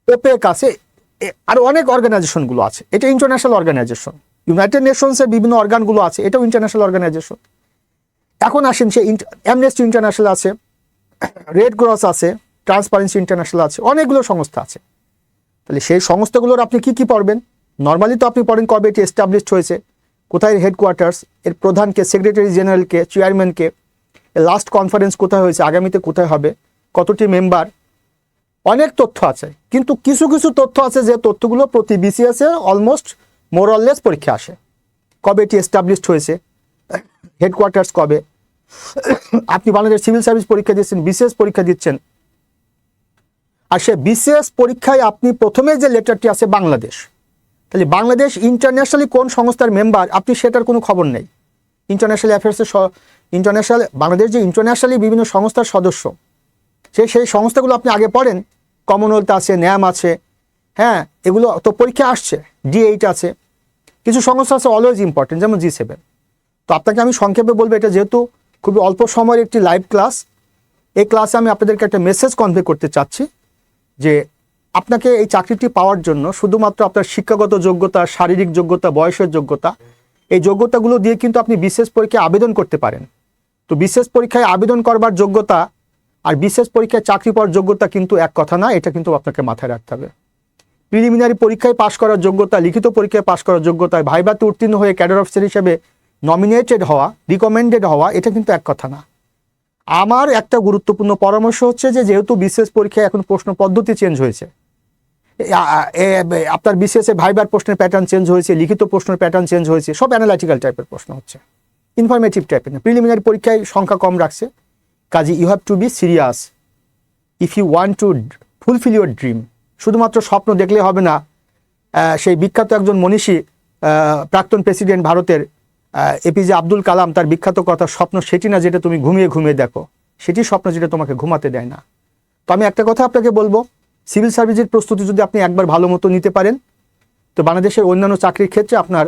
OPEC আছে, আর অনেক অর্গানাইজেশনগুলো আছে। এটা ইন্টারন্যাশনাল অর্গানাইজেশন। ইউনাইটেড নেশনসের বিভিন্ন অর্গানগুলো আছে, এটাও ইন্টারন্যাশনাল অর্গানাইজেশন। এখন আসেন, সে অ্যামনেস্টি ইন্টারন্যাশনাল আছে, রেড ক্রস আছে, ট্রান্সপারেন্সি ইন্টারন্যাশনাল আছে, অনেকগুলো সংস্থা আছে। তাহলে সেই সংস্থাগুলোর আপনি কি পড়বেন? নর্মালি তো আপনি পড়েন কবে এটি এস্টাবলিশড হয়েছে, কোথায় হেডকোয়ার্টার্স, এর প্রধানকে, সেক্রেটারি জেনারেলকে, চেয়ারম্যানকে, লাস্ট কনফারেন্স কোথায় হয়েছে, আগামীতে কোথায় হবে, কতটি মেম্বার, অনেক তথ্য আছে। কিন্তু কিছু তথ্য আছে যে তথ্যগুলো প্রতি BCS অলমোস্ট মোরলেস পরীক্ষা আসে। কবে এটি এস্টাবলিশড হয়েছে, হেডকোয়ার্টার্স কবে, আপনি বাংলাদেশ সিভিল সার্ভিস পরীক্ষা দিচ্ছেন, BCS পরীক্ষা দিচ্ছেন, আর সে BCS পরীক্ষায় আপনি প্রথমে যে লেটারটি আছে বাংলাদেশ, তাহলে বাংলাদেশ ইন্টারন্যাশনালি কোন সংস্থার মেম্বার আপনি সেটার কোনো খবর নেই। ইন্টারন্যাশনাল অ্যাফেয়ার্সের বাংলাদেশ যে ইন্টারন্যাশনালি বিভিন্ন সংস্থার সদস্য, সেই সংস্থাগুলো আপনি আগে পড়েন। কমনওয়েলথ আছে, NAM আছে, হ্যাঁ, এগুলো তো পরীক্ষা আসছে। D8 আছে, কিছু সংস্থা আছে অলওয়েজ ইম্পর্টেন্ট, যেমন G7। তো আপনাকে আমি সংক্ষেপে বলবো, এটা যেহেতু খুবই অল্প সময়ের একটি লাইভ ক্লাস, এই ক্লাসে আমি আপনাদেরকে একটা মেসেজ কনভে করতে চাচ্ছি যে আপনাকে এই চাকরিটি পাওয়ার জন্য শুধুমাত্র আপনার শিক্ষাগত যোগ্যতা, শারীরিক যোগ্যতা, বয়সের যোগ্যতা, এই যোগ্যতাগুলো দিয়ে কিন্তু আপনি BCS পরীক্ষায় আবেদন করতে পারেন। তো বিশেষ পরীক্ষায় আবেদন করবার যোগ্যতা আর বিশেষ পরীক্ষায় চাকরি পাওয়ার যোগ্যতা কিন্তু এক কথা না, এটা কিন্তু আপনাকে মাথায় রাখতে হবে। প্রিলিমিনারি পরীক্ষায় পাশ করার যোগ্যতা, লিখিত পরীক্ষায় পাশ করার যোগ্যতা, ভাইভাতে উত্তীর্ণ হয়ে ক্যাডার অফিসার হিসেবে নমিনেটেড হওয়া, রিকমেন্ডেড হওয়া, এটা কিন্তু এক কথা না। আমার একটা গুরুত্বপূর্ণ পরামর্শ হচ্ছে যে যেহেতু বিশেষ পরীক্ষায় এখন প্রশ্ন পদ্ধতি চেঞ্জ হয়েছে, আপনার বিশেষে ভাইবার প্রশ্নের প্যাটার্ন চেঞ্জ হয়েছে, লিখিত প্রশ্নের প্যাটার্ন চেঞ্জ হয়েছে, সব অ্যানালাইটিক্যাল টাইপের প্রশ্ন হচ্ছে, ইনফরমেটিভ টাইপের না। প্রিলিমিনারি পরীক্ষায় সংখ্যা কম রাখছে, কাজে you have to be serious if you want to fulfil your dream. শুধুমাত্র স্বপ্ন দেখলে হবে না। সেই বিখ্যাত একজন মনীষী, প্রাক্তন প্রেসিডেন্ট ভারতের এপিজে আব্দুল কালাম, তার বিখ্যাত কথা, স্বপ্ন সেটি না যেটা তুমি ঘুমিয়ে ঘুমিয়ে দেখো, সেটি স্বপ্ন যেটা তোমাকে ঘুমাতে দেয় না। তো আমি একটা কথা আপনাকে বলবো, সিভিল সার্ভিসের প্রস্তুতি যদি আপনি একবার ভালো মতো নিতে পারেন, তো বাংলাদেশের অন্যান্য চাকরির ক্ষেত্রে আপনার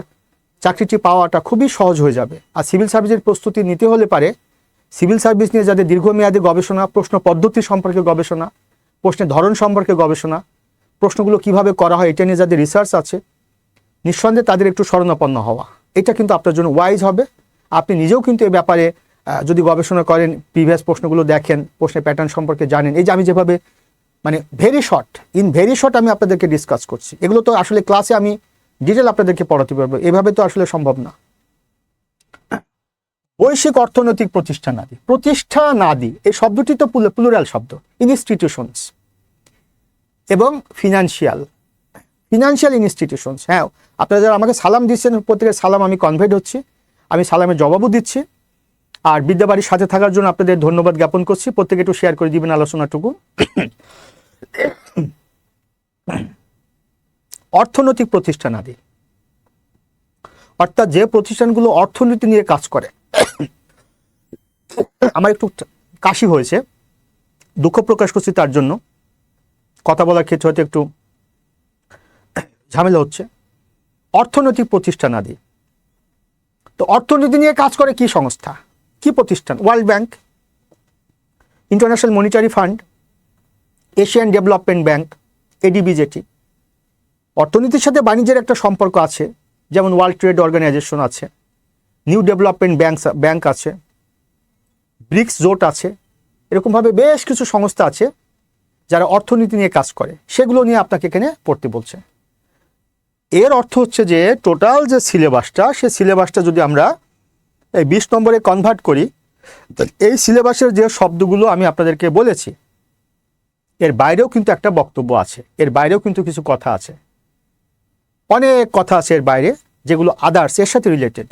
চাকরিটি পাওয়াটা খুবই সহজ হয়ে যাবে। আর সিভিল সার্ভিসের প্রস্তুতি নিতে হলে পারে সিভিল সার্ভিস নিয়ে যাদের দীর্ঘমেয়াদী গবেষণা, প্রশ্ন পদ্ধতি সম্পর্কে গবেষণা, প্রশ্নের ধরন সম্পর্কে গবেষণা, প্রশ্নগুলো কিভাবে করা হয় এটা নিয়ে যাদের রিসার্চ আছে, নিঃসন্দেহে তাদের একটু শরণাপন্ন হওয়া, এটা কিন্তু আপনার জন্য ওয়াইজ হবে। আপনি নিজেও কিন্তু এ ব্যাপারে যদি গবেষণা করেন, প্রিভিয়াস প্রশ্নগুলো দেখেন, প্রশ্নের প্যাটার্ন সম্পর্কে জানেন, এই যে আমি যেভাবে মানে ভেরি শর্ট আমি আপনাদেরকে ডিসকাস করছি, এগুলো তো আসলে ক্লাসে আমি ডিটেল আপনাদেরকে পড়াতে পারবো, এভাবে তো আসলে সম্ভব না। বৈশ্বিক অর্থনৈতিক প্রতিষ্ঠানাদি এই শব্দটি তো প্লুরাল শব্দ, ইনস্টিটিউশনস এবং ফিনান্সিয়াল ইনস্টিটিউশনস। হ্যাঁ, আপনারা যারা আমাকে সালাম দিচ্ছেন, প্রত্যেকের সালাম আমি কনভেট হচ্ছি, আমি সালামের জবাবও দিচ্ছি। আর বিদ্যাবাড়ির সাথে থাকার জন্য আপনাদের ধন্যবাদ জ্ঞাপন করছি। প্রত্যেকে একটু শেয়ার করে দিবেন আলোচনাটুকু। অর্থনৈতিক প্রতিষ্ঠানাদি অর্থাৎ যে প্রতিষ্ঠানগুলো অর্থনীতি নিয়ে কাজ করে। আমার একটু কাশি হয়েছে, দুঃখ প্রকাশ করছি তার জন্য, কথা বলার ক্ষেত্রে হয়তো একটু ঝামেলা হচ্ছে। অর্থনৈতিক প্রতিষ্ঠানাদি, তো অর্থনীতি নিয়ে কাজ করে কি সংস্থা, কি প্রতিষ্ঠান? World bank, international monetary fund, Asian development bank, ADB. যেটি অর্থনীতির সাথে বাণিজ্যের একটা সম্পর্ক আছে, যেমন ওয়ার্ল্ড ট্রেড অর্গানাইজেশন আছে, নিউ ডেভেলপমেন্ট ব্যাংক আছে, ব্রিক্স জোট আছে, এরকমভাবে বেশ কিছু সংস্থা আছে যারা অর্থনীতি নিয়ে কাজ করে, সেগুলো নিয়ে আপনাকে এখানে পড়তে বলছে। এর অর্থ হচ্ছে যে টোটাল যে সিলেবাসটা, সে সিলেবাসটা যদি আমরা এই 20 নম্বরে কনভার্ট করি, এই সিলেবাসের যে শব্দগুলো আমি আপনাদেরকে বলেছি, এর বাইরেও কিন্তু একটা বক্তব্য আছে, এর বাইরেও কিন্তু কিছু কথা আছে, অনেক কথা আছে এর বাইরে, যেগুলো আদার্স, এর সাথে রিলেটেড।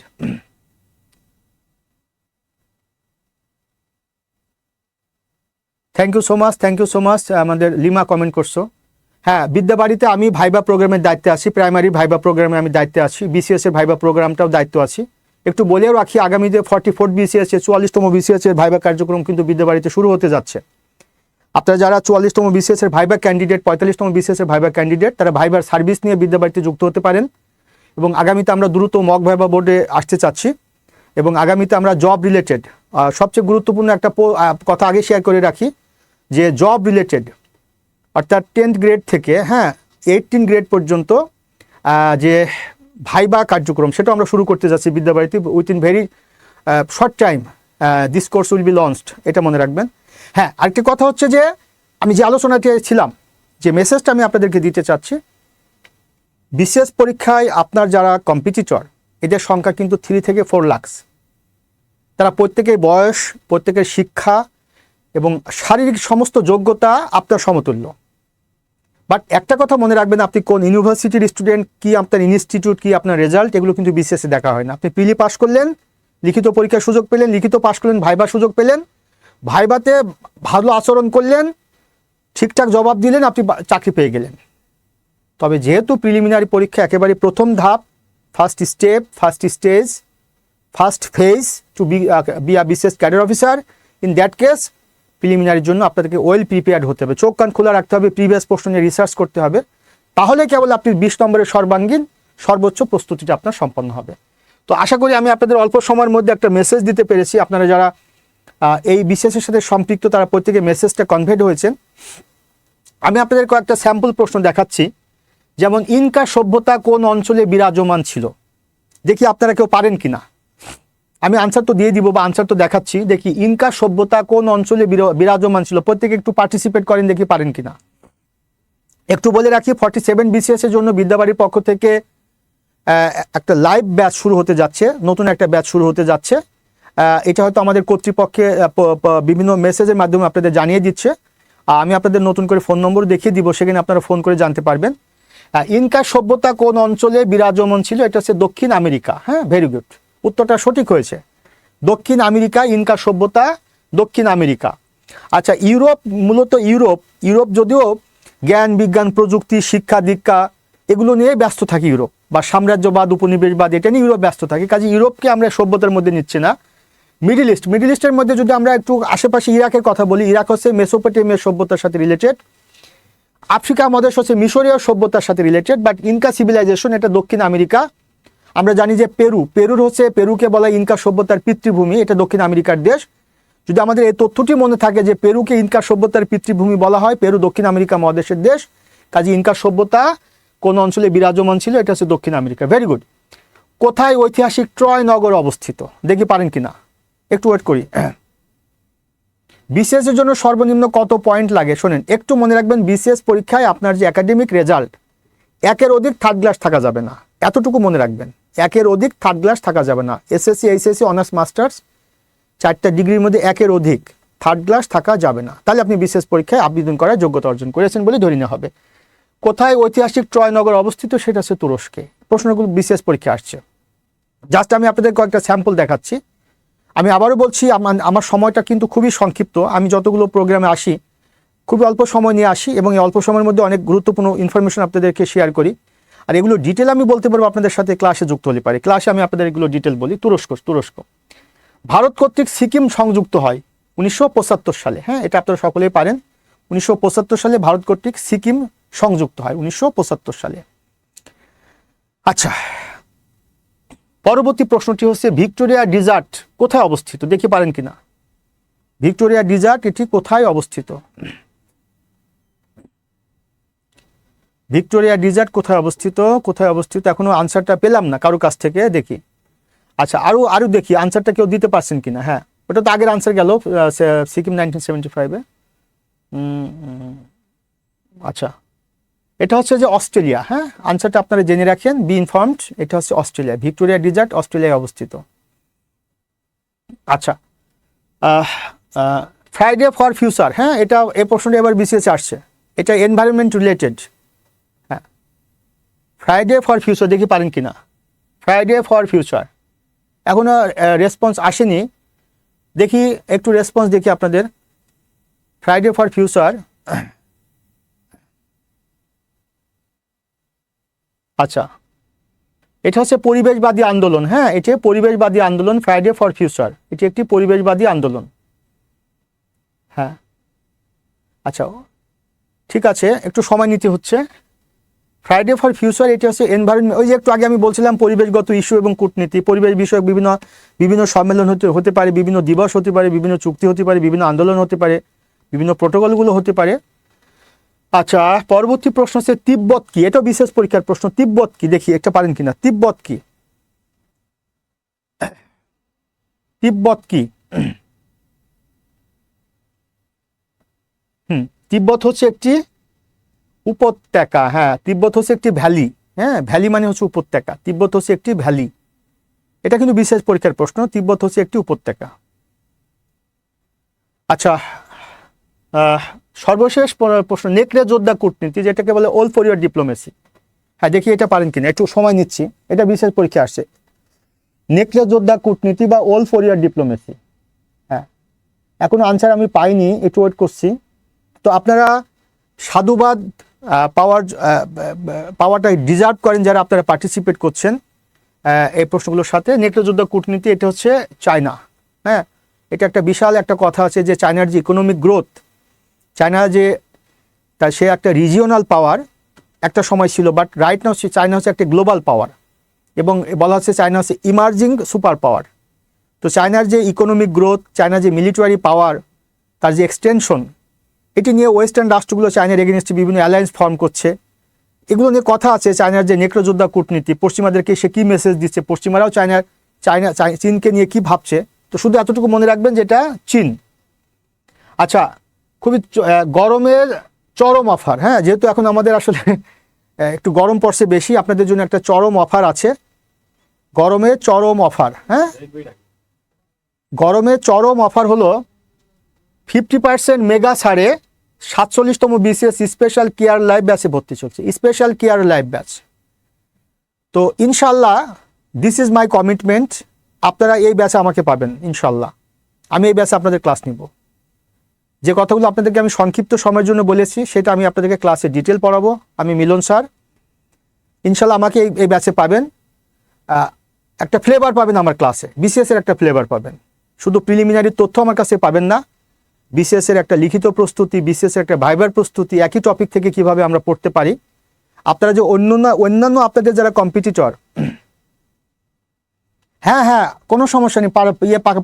থ্যাংক ইউ সো মাচ আমাদের লিমা কমেন্ট করছো। হ্যাঁ, বিদ্যাবাড়িতে আমি ভাইবা প্রোগ্রামের দায়িত্বে আছি, প্রাইমারি ভাইবা প্রোগ্রামে আমি দায়িত্বে আছি, বিসিএস এর ভাইবা প্রোগ্রামটাও দায়িত্ব আছি। একটু বলেও রাখি, আগামীতে 44 বিসিএস এর 44তম বিসিএস এর ভাইবা কার্যক্রম কিন্তু বিদ্যাবাড়িতে শুরু হতে যাচ্ছে। আপনারা যারা 44তম বিসিএস এর ভাইবা ক্যান্ডিডেট, 45তম বিসিএস এর ভাইবা ক্যান্ডিডেট, তারা ভাইবার সার্ভিস নিয়ে বিদ্যাবাড়িতে যুক্ত হতে পারেন। এবং আগামীতে আমরা দ্রুত মক ভাইবা বোর্ডে আসতে চাচ্ছি, এবং আগামীতে আমরা জব রিলেটেড সবচেয়ে গুরুত্বপূর্ণ একটা কথা আগে শেয়ার করে রাখি, যে জব রিলেটেড অর্থাৎ 10th গ্রেড থেকে 18 গ্রেড পর্যন্ত যে ভাইবা কার্যক্রম, সেটা আমরা শুরু করতে যাচ্ছি বিদ্যাবাড়িতে within very short time. This course will be launched, এটা মনে রাখবেন। হ্যাঁ, আরেকটি কথা হচ্ছে যে আমি যে আলোচনাতে ছিলাম, যে মেসেজটা আমি আপনাদেরকে দিতে চাচ্ছি, বিশেষ পরীক্ষায় আপনার যারা কম্পিটিটর, এদের সংখ্যা কিন্তু 3 থেকে 4 লাখ। তারা প্রত্যেকের বয়স, প্রত্যেকের শিক্ষা এবং শারীরিক সমস্ত যোগ্যতা আপনার সমতুল্য। বাট একটা কথা মনে রাখবেন, আপনি কোন ইউনিভার্সিটির স্টুডেন্ট, কি আপনার ইনস্টিটিউট, কি আপনার রেজাল্ট, এগুলো কিন্তু বিসিএসে দেখা হয় না। আপনি প্রিলি পাস করলেন, লিখিত পরীক্ষার সুযোগ পেলেন, লিখিত পাস করলেন, ভাইবার সুযোগ পেলেন, ভাইবাতে ভালো আচরণ করলেন, ঠিকঠাক জবাব দিলেন, আপনি চাকরি পেয়ে গেলেন। তবে যেহেতু প্রিলিমিনারি পরীক্ষা একেবারে প্রথম ধাপ, first stage, first phase to be a BCS cadre officer, in that case প্রিলিমিনারির জন্য আপনাদেরকে ওয়েল প্রিপেয়ার্ড হতে হবে, চোখ কান খোলা রাখতে হবে, প্রিভিয়াস প্রশ্ন নিয়ে রিসার্চ করতে হবে, তাহলে কেবল আপনি 20 নম্বরের সর্বাঙ্গীন সর্বোচ্চ প্রস্তুতিটা আপনার সম্পন্ন হবে। তো আশা করি আমি আপনাদের অল্প সময়ের মধ্যে একটা মেসেজ দিতে পেরেছি। আপনারা যারা এই বিসিএসের সাথে সম্পৃক্ত, তারা প্রত্যেকে মেসেজটা কনভেট হয়েছেন। আমি আপনাদের কয়েকটা স্যাম্পল প্রশ্ন দেখাচ্ছি, যেমন ইনকা সভ্যতা কোন অঞ্চলে বিরাজমান ছিল, দেখি আপনারা কেউ পারেন কিনা। আমি আনসার তো দিয়ে দিব বা আনসার তো দেখাচ্ছি। দেখি ইনকা সভ্যতা কোন অঞ্চলে বিরাজমান ছিল, প্রত্যেকে একটু পার্টিসিপেট করেন, দেখি পারেন কিনা। একটু বলে রাখি 47 BCS এর জন্য বিদ্যাবাড়ির পক্ষ থেকে একটা লাইভ ব্যাচ শুরু হতে যাচ্ছে, নতুন একটা ব্যাচ শুরু হতে যাচ্ছে। এটা হয়তো আমাদের কর্তৃপক্ষে বিভিন্ন মেসেজের মাধ্যমে আপনাদের জানিয়ে দিচ্ছে। আমি আপনাদের নতুন করে ফোন নম্বর দেখিয়ে দিব, সেখানে আপনারা ফোন করে জানতে পারবেন। ইনকা সভ্যতা কোন অঞ্চলে বিরাজমান ছিল, এটা হচ্ছে দক্ষিণ আমেরিকা। হ্যাঁ, ভেরি গুড, উত্তরটা সঠিক হয়েছে। দক্ষিণ আমেরিকা, ইনকা সভ্যতা দক্ষিণ আমেরিকা। আচ্ছা, ইউরোপ, মূলত ইউরোপ যদিও জ্ঞান বিজ্ঞান প্রযুক্তি শিক্ষা দীক্ষা এগুলো নিয়ে ব্যস্ত থাকে ইউরোপ, বা সাম্রাজ্যবাদ উপনিবেশবাদ এটা নিয়ে ইউরোপ ব্যস্ত থাকে, কাজে ইউরোপকে আমরা সভ্যতার মধ্যে নিচ্ছি না। মিডল ইস্টের মধ্যে যদি আমরা একটু আশেপাশে ইরাকের কথা বলি, ইরাক হচ্ছে মেসোপটেমিয়া সভ্যতার সাথে রিলেটেড, আফ্রিকা মহাদেশ হচ্ছে মিশরীয় সভ্যতার সাথে রিলেটেড, বাট ইনকা সিভিলাইজেশন এটা দক্ষিণ আমেরিকা। আমরা জানি যে পেরুকে বলা ইনকা সভ্যতার পিতৃভূমি, এটা দক্ষিণ আমেরিকার দেশ। যদি আমাদের এই তথ্যটি মনে থাকে যে পেরুকে ইনকা সভ্যতার পিতৃভূমি বলা হয়, পেরু দক্ষিণ আমেরিকা মহাদেশের দেশ, কাজে ইনকা সভ্যতা কোন অঞ্চলে বিরাজমান ছিল, এটা হচ্ছে দক্ষিণ আমেরিকা। Very good. কোথায় ঐতিহাসিক ট্রয় নগর অবস্থিত, দেখি পারেন কিনা, একটু ওয়েট করি। বিসিএস এর জন্য সর্বনিম্ন কত পয়েন্ট লাগে শোনেন, একটু মনে রাখবেন বিসিএস পরীক্ষায় আপনার যে একাডেমিক রেজাল্ট, একের অধিক থার্ড ক্লাস থাকা যাবে না, এতটুকু মনে রাখবেন, একের অধিক থার্ড ক্লাস থাকা যাবে না। এসএসসি এইচএসসি অনার্স মাস্টার্স 4টা ডিগ্রির মধ্যে একের অধিক থার্ড ক্লাস থাকা যাবে না, তাহলে আপনি বিসিএস পরীক্ষায় আবেদন করার যোগ্যতা অর্জন করেছেন বলে ধরে নেওয়া হবে। কোথায় ঐতিহাসিক ট্রয় নগর অবস্থিত, সেটা হচ্ছে তুরস্কে। প্রশ্নগুলো বিসিএস পরীক্ষা আসছে, জাস্ট আমি আপনাদের কয়েকটা স্যাম্পল দেখাচ্ছি। আমি আবারও বলছি, আমার সময়টা কিন্তু খুবই সংক্ষিপ্ত, আমি যতগুলো প্রোগ্রামে আসি খুবই অল্প সময় নিয়ে আসি, এবং এই অল্প সময়ের মধ্যে অনেক গুরুত্বপূর্ণ ইনফরমেশন আপনাদেরকে শেয়ার করি। আর এগুলো ডিটেল আমি বলতে পারবো আপনাদের সাথে ক্লাসে যুক্ত হলে পারে, ক্লাসে আমি আপনাদের এগুলো ডিটেল বলি। তুরস্ক ভারত কর্তৃক সিকিম সংযুক্ত হয় 1975 সালে। হ্যাঁ, এটা আপনারা সকলেই পারেন, 1975 সালে ভারত কর্তৃক সিকিম সংযুক্ত হয়, 1975 সালে। আচ্ছা, পরবর্তী প্রশ্নটি হচ্ছে ভিক্টোরিয়া ডিজার্ট কোথায় অবস্থিত, দেখি পারেন কিনা। ভিক্টোরিয়া ডিজার্ট এটি কোথায় অবস্থিত, ভিক্টোরিয়া ডিজার্ট কোথায় অবস্থিত, এখনো আনসারটা পেলাম না কারো কাছ থেকে, দেখি। আচ্ছা, আরো দেখি আনসারটা কেউ দিতে পারছেন কিনা। হ্যাঁ, ওটা তো আগের আনসার গেল, সিকিম 1975-এ। আচ্ছা, এটা হচ্ছে যে অস্ট্রেলিয়া। হ্যাঁ, আনসারটা আপনারা জেনে রাখেন, বি ইনফর্মড, এটা হচ্ছে অস্ট্রেলিয়া, ভিক্টোরিয়া ডিজার্ট অস্ট্রেলিয়ায় অবস্থিত। আচ্ছা, ফ্রাইডে ফর ফিউচার, হ্যাঁ, এটা এই প্রশ্নটা এবার বিসিএস আসছে, এটা এনভায়রনমেন্ট রিলেটেড। হ্যাঁ, ফ্রাইডে ফর ফিউচার দেখি পারেন কিনা। ফ্রাইডে ফর ফিউচার এখনো রেসপন্স আসেনি, দেখি একটু রেসপন্স দেখি আপনাদের। ফ্রাইডে ফর ফিউচার, আচ্ছা, এটা হচ্ছে পরিবেশবাদী আন্দোলন। হ্যাঁ, এটি পরিবেশবাদী আন্দোলন, ফ্রাইডে ফর ফিউচার এটি একটি পরিবেশবাদী আন্দোলন। হ্যাঁ, আচ্ছা, ঠিক আছে, একটু সময় নিতে হচ্ছে। ফ্রাইডে ফর ফিউচার এটি হচ্ছে এনভায়রনমেন্ট, ওই যে একটু আগে আমি বলছিলাম পরিবেশগত ইস্যু এবং কূটনীতি, পরিবেশ বিষয়ক বিভিন্ন সম্মেলন হতে পারে, বিভিন্ন দিবস হতে পারে, বিভিন্ন চুক্তি হতে পারে, বিভিন্ন আন্দোলন হতে পারে, বিভিন্ন প্রোটোকলগুলো হতে পারে। আচ্ছা, পরবর্তী প্রশ্ন হচ্ছে তিব্বত কি, এটা বিশেষ পরীক্ষার প্রশ্ন। তিব্বত কি, দেখি একটা পারেন কিনা। তিব্বত কি, তিব্বত হচ্ছে একটি উপত্যকা। হ্যাঁ, তিব্বত হচ্ছে একটি ভ্যালি। হ্যাঁ, ভ্যালি মানে হচ্ছে উপত্যকা, তিব্বত হচ্ছে একটি ভ্যালি, এটা কিন্তু বিশেষ পরীক্ষার প্রশ্ন। তিব্বত হচ্ছে একটি উপত্যকা। আচ্ছা, সর্বশেষ প্রশ্ন, নেকড়ে যোদ্ধা কূটনীতি, যেটাকে বলে ওল ফর ইয়র ডিপ্লোমেসি। হ্যাঁ, দেখি এটা পারেন কিনা, একটু সময় নিচ্ছি, এটা বিশেষ পরীক্ষা আসছে। নেকড়ে যোদ্ধা কূটনীতি বা ওল ফর ইয়র ডিপ্লোমেসি। হ্যাঁ, এখনো আনসার আমি পাইনি, একটু ওয়েট করছি। তো আপনারা সাধুবাদ পাওয়াটা ডিজার্ভ করেন যারা আপনারা পার্টিসিপেট করছেন এই প্রশ্নগুলোর সাথে। নেকড়ে যোদ্ধা কূটনীতি এটা হচ্ছে চায়না। হ্যাঁ, এটা একটা বিশাল একটা কথা আছে যে চায়নার যে ইকোনমিক গ্রোথ, চায়না যে সে একটা রিজিওনাল পাওয়ার একটা সময় ছিল, বাট রাইট নাও চায়না হচ্ছে একটা গ্লোবাল পাওয়ার, এবং বলা হচ্ছে চায়না হচ্ছে ইমার্জিং সুপার পাওয়ার। তো চায়নার যে ইকোনমিক গ্রোথ, চায়নার যে মিলিটারি পাওয়ার, তার যে এক্সটেনশন, এটি নিয়ে ওয়েস্টার্ন রাষ্ট্রগুলো চায়নার এগেনস্টে বিভিন্ন অ্যালায়েন্স ফর্ম করছে, এগুলো নিয়ে কথা আছে। চায়নার যে নেকড়ে যোদ্ধা কূটনীতি, পশ্চিমাদেরকে সে কী মেসেজ দিচ্ছে, পশ্চিমারাও চায়নার চীনকে নিয়ে কি ভাবছে। তো শুধু এতটুকু মনে রাখবেন যেটা চীন। আচ্ছা, খুবই গরমের চরম অফার, হ্যাঁ, যেহেতু এখন আমাদের আসলে একটু গরম পড়ছে বেশি, আপনাদের জন্য একটা চরম অফার আছে, গরমের চরম অফার। হ্যাঁ, গরমের চরম অফার হলো 50% মেগা ছাড়ে 47তম BCS স্পেশাল কেয়ার লাইভ ব্যাচে ভর্তি চলছে, স্পেশাল কেয়ার লাইভ ব্যাচ। তো ইনশাল্লাহ দিস ইজ মাই কমিটমেন্ট, আপনারা এই ব্যাচে আমাকে পাবেন ইনশাল্লাহ। আমি এই ব্যাচে আপনাদের ক্লাস নিব, যে কথাগুলো আপনাদেরকে আমি সংক্ষিপ্ত সময়ের জন্য বলেছি সেটা আমি আপনাদেরকে ক্লাসে ডিটেল পড়াবো। আমি মিলন স্যার, ইনশাল্লাহ আমাকে এই ব্যাচে পাবেন। একটা ফ্লেভার পাবেন আমার ক্লাসে, BCS-এর একটা ফ্লেভার পাবেন। শুধু প্রিলিমিনারি তথ্য আমার কাছে পাবেন না, BCS-এর একটা লিখিত প্রস্তুতি, BCS-এর একটা ভাইবার প্রস্তুতি, একই টপিক থেকে কিভাবে আমরা পড়তে পারি। আপনারা যে অন্যান্য আপনাদের যারা কম্পিটিটর, হ্যাঁ কোনো সমস্যা নেই,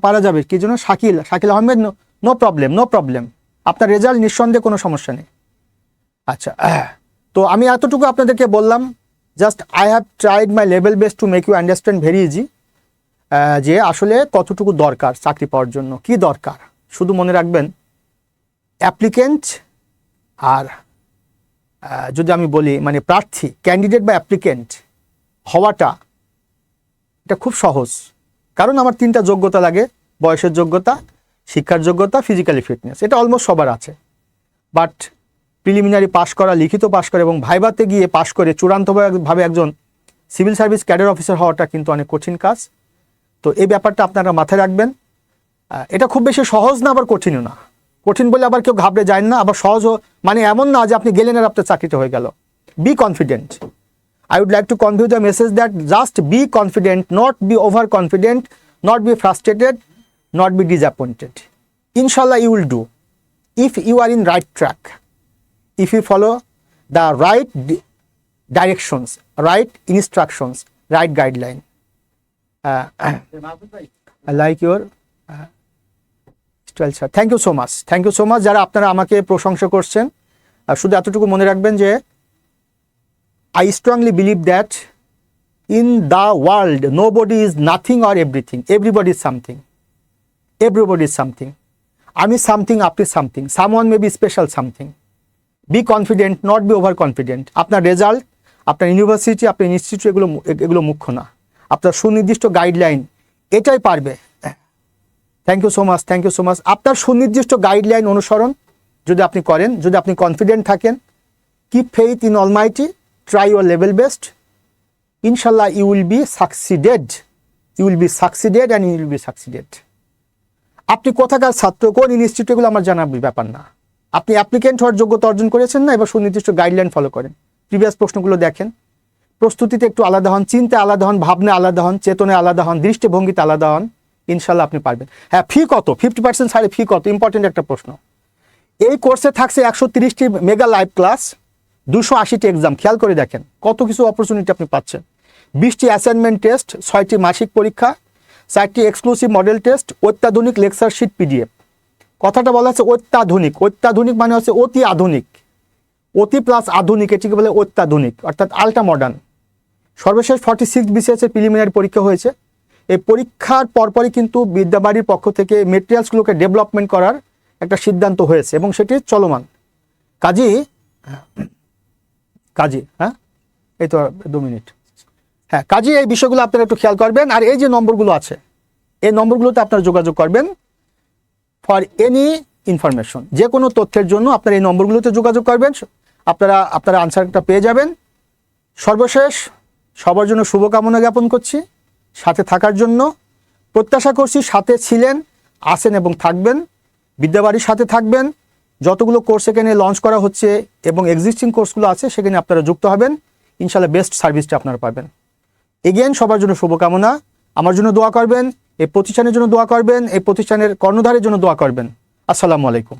পারা যাবে। কি জন্য? শাকিল আহমেদ, নো প্রবলেম, আপনার রেজাল্ট নিঃসন্দেহে কোনো সমস্যা নেই। আচ্ছা, তো আমি এতটুকু আপনাদেরকে বললাম, just I have tried my level best to make you understand very easy, যে আসলে কতটুকু দরকার চাকরি পাওয়ার জন্য, কি দরকার। শুধু মনে রাখবেন অ্যাপ্লিকেন্ট আর যদি আমি বলি মানে প্রার্থী, ক্যান্ডিডেট বা অ্যাপ্লিকেন্ট হওয়াটা এটা খুব সহজ, কারণ আমার 3টা যোগ্যতা লাগে, বয়সের যোগ্যতা, শিক্ষার যোগ্যতা, ফিজিক্যালি ফিটনেস, এটা অলমোস্ট সবার আছে। বাট প্রিলিমিনারি পাশ করা, লিখিত পাশ করা এবং ভাইভাতে গিয়ে পাশ করে চূড়ান্তভাবে একজন সিভিল সার্ভিস ক্যাডার অফিসার হওয়াটা কিন্তু অনেক কঠিন কাজ। তো এই ব্যাপারটা আপনারা মাথায় রাখবেন। এটা খুব বেশি সহজ না, আবার কঠিনও না। কঠিন বলে আবার কেউ ঘাবড়ে যায় না, আবার সহজও মানে এমন না যে আপনি গেলেন আর আপনার চাকরিটা হয়ে গেল। Be confident. I would like to convey the message that just be confident, not be overconfident, not be frustrated, not be disappointed. Inshallah, you will do if you are in right track, if you follow the right directions, right instructions, right guideline. I like your style, sir. Thank you so much. যারা আপনারা আমাকে প্রশংসা করছেন, শুধু এতটুকু মনে রাখবেন যে I strongly believe that in the world nobody is nothing or everything. Everybody is something. I'm something, আপনি something. Someone may be special something. Be confident, not be overconfident. আপনার রেজাল্ট, আপনার ইউনিভার্সিটি, আপনার ইনস্টিটিউট এগুলো মুখ্য না। আপনার সুনির্দিষ্ট guideline এটাই পারবে। Thank you so much. আপনার সুনির্দিষ্ট গাইডলাইন অনুসরণ যদি আপনি করেন, যদি আপনি কনফিডেন্ট থাকেন, keep faith in Almighty, try your level best, inshallah you will be succeeded and you will be succeeded. আপনি কোথাকার ছাত্র, কোন ইনস্টিটিউট, এগুলো আমার জানার ব্যাপার না। আপনি অ্যাপ্লিকেন্ট হওয়ার যোগ্যতা অর্জন করেছেন না, এবার সুনির্দিষ্ট গাইডলাইন ফলো করেন, প্রিভিয়াস প্রশ্নগুলো দেখেন, প্রস্তুতিতে একটু আলাদা হন, চিন্তায় আলাদা হন, ভাবনায় আলাদা হন, চেতনায় আলাদা হন, দৃষ্টিভঙ্গিতে আলাদা হন, ইনশাল্লাহ আপনি পারবেন। হ্যাঁ, ফি কত? 50% ছাড়ে ফি কত? ইম্পর্টেন্ট একটা প্রশ্ন। এই কোর্সে থাকছে 130টি মেগা লাইভ ক্লাস, 280টি এক্সাম। খেয়াল করে দেখেন কত কিছু অপরচুনিটি আপনি পাচ্ছেন। 20টি অ্যাসাইনমেন্ট টেস্ট, 6টি মাসিক পরীক্ষা, 4টি এক্সক্লুসিভ মডেল টেস্ট, অত্যাধুনিক লেকচার শিট PDF। কথাটা বলা আছে অত্যাধুনিক মানে হচ্ছে অতি আধুনিক, অতি প্লাস আধুনিক, এটিকে বলে অত্যাধুনিক, অর্থাৎ আল্ট্রা মডার্ন। সর্বশেষ 46 BCS-এর প্রিলিমিনারি পরীক্ষা হয়েছে। এই পরীক্ষার পরপরই কিন্তু বিদ্যাবাড়ির পক্ষ থেকে মেটেরিয়ালসগুলোকে ডেভেলপমেন্ট করার একটা সিদ্ধান্ত হয়েছে এবং সেটি চলমান। কাজী হ্যাঁ, এই তো 2 মিনিট। হ্যাঁ, কাজী এই বিষয়গুলো আপনারা একটু খেয়াল করবেন। আর এই যে নম্বরগুলো আছে, এই নম্বরগুলোতে আপনারা যোগাযোগ করবেন ফর এনি ইনফরমেশন। যে কোনো তথ্যের জন্য আপনারা এই নম্বরগুলোতে যোগাযোগ করবেন, আপনারা আনসারটা পেয়ে যাবেন। সর্বশেষ সবার জন্য শুভকামনা জ্ঞাপন করছি, সাথে থাকার জন্য প্রত্যাশা করছি সাথে ছিলেন, আছেন এবং থাকবেন। বিদ্যাবাড়ির সাথে থাকবেন। যতগুলো কোর্স এখানে লঞ্চ করা হচ্ছে এবং এক্সিস্টিং কোর্সগুলো আছে সেখানে আপনারা যুক্ত হবেন, ইনশাল্লাহ বেস্ট সার্ভিসটা আপনারা পাবেন। এগেইন সবার জন্য শুভকামনা। আমার জন্য দোয়া করবেন, এই প্রতিষ্ঠানের জন্য দোয়া করবেন, এই প্রতিষ্ঠানের কর্ণধারের জন্য দোয়া করবেন। আসসালামু আলাইকুম।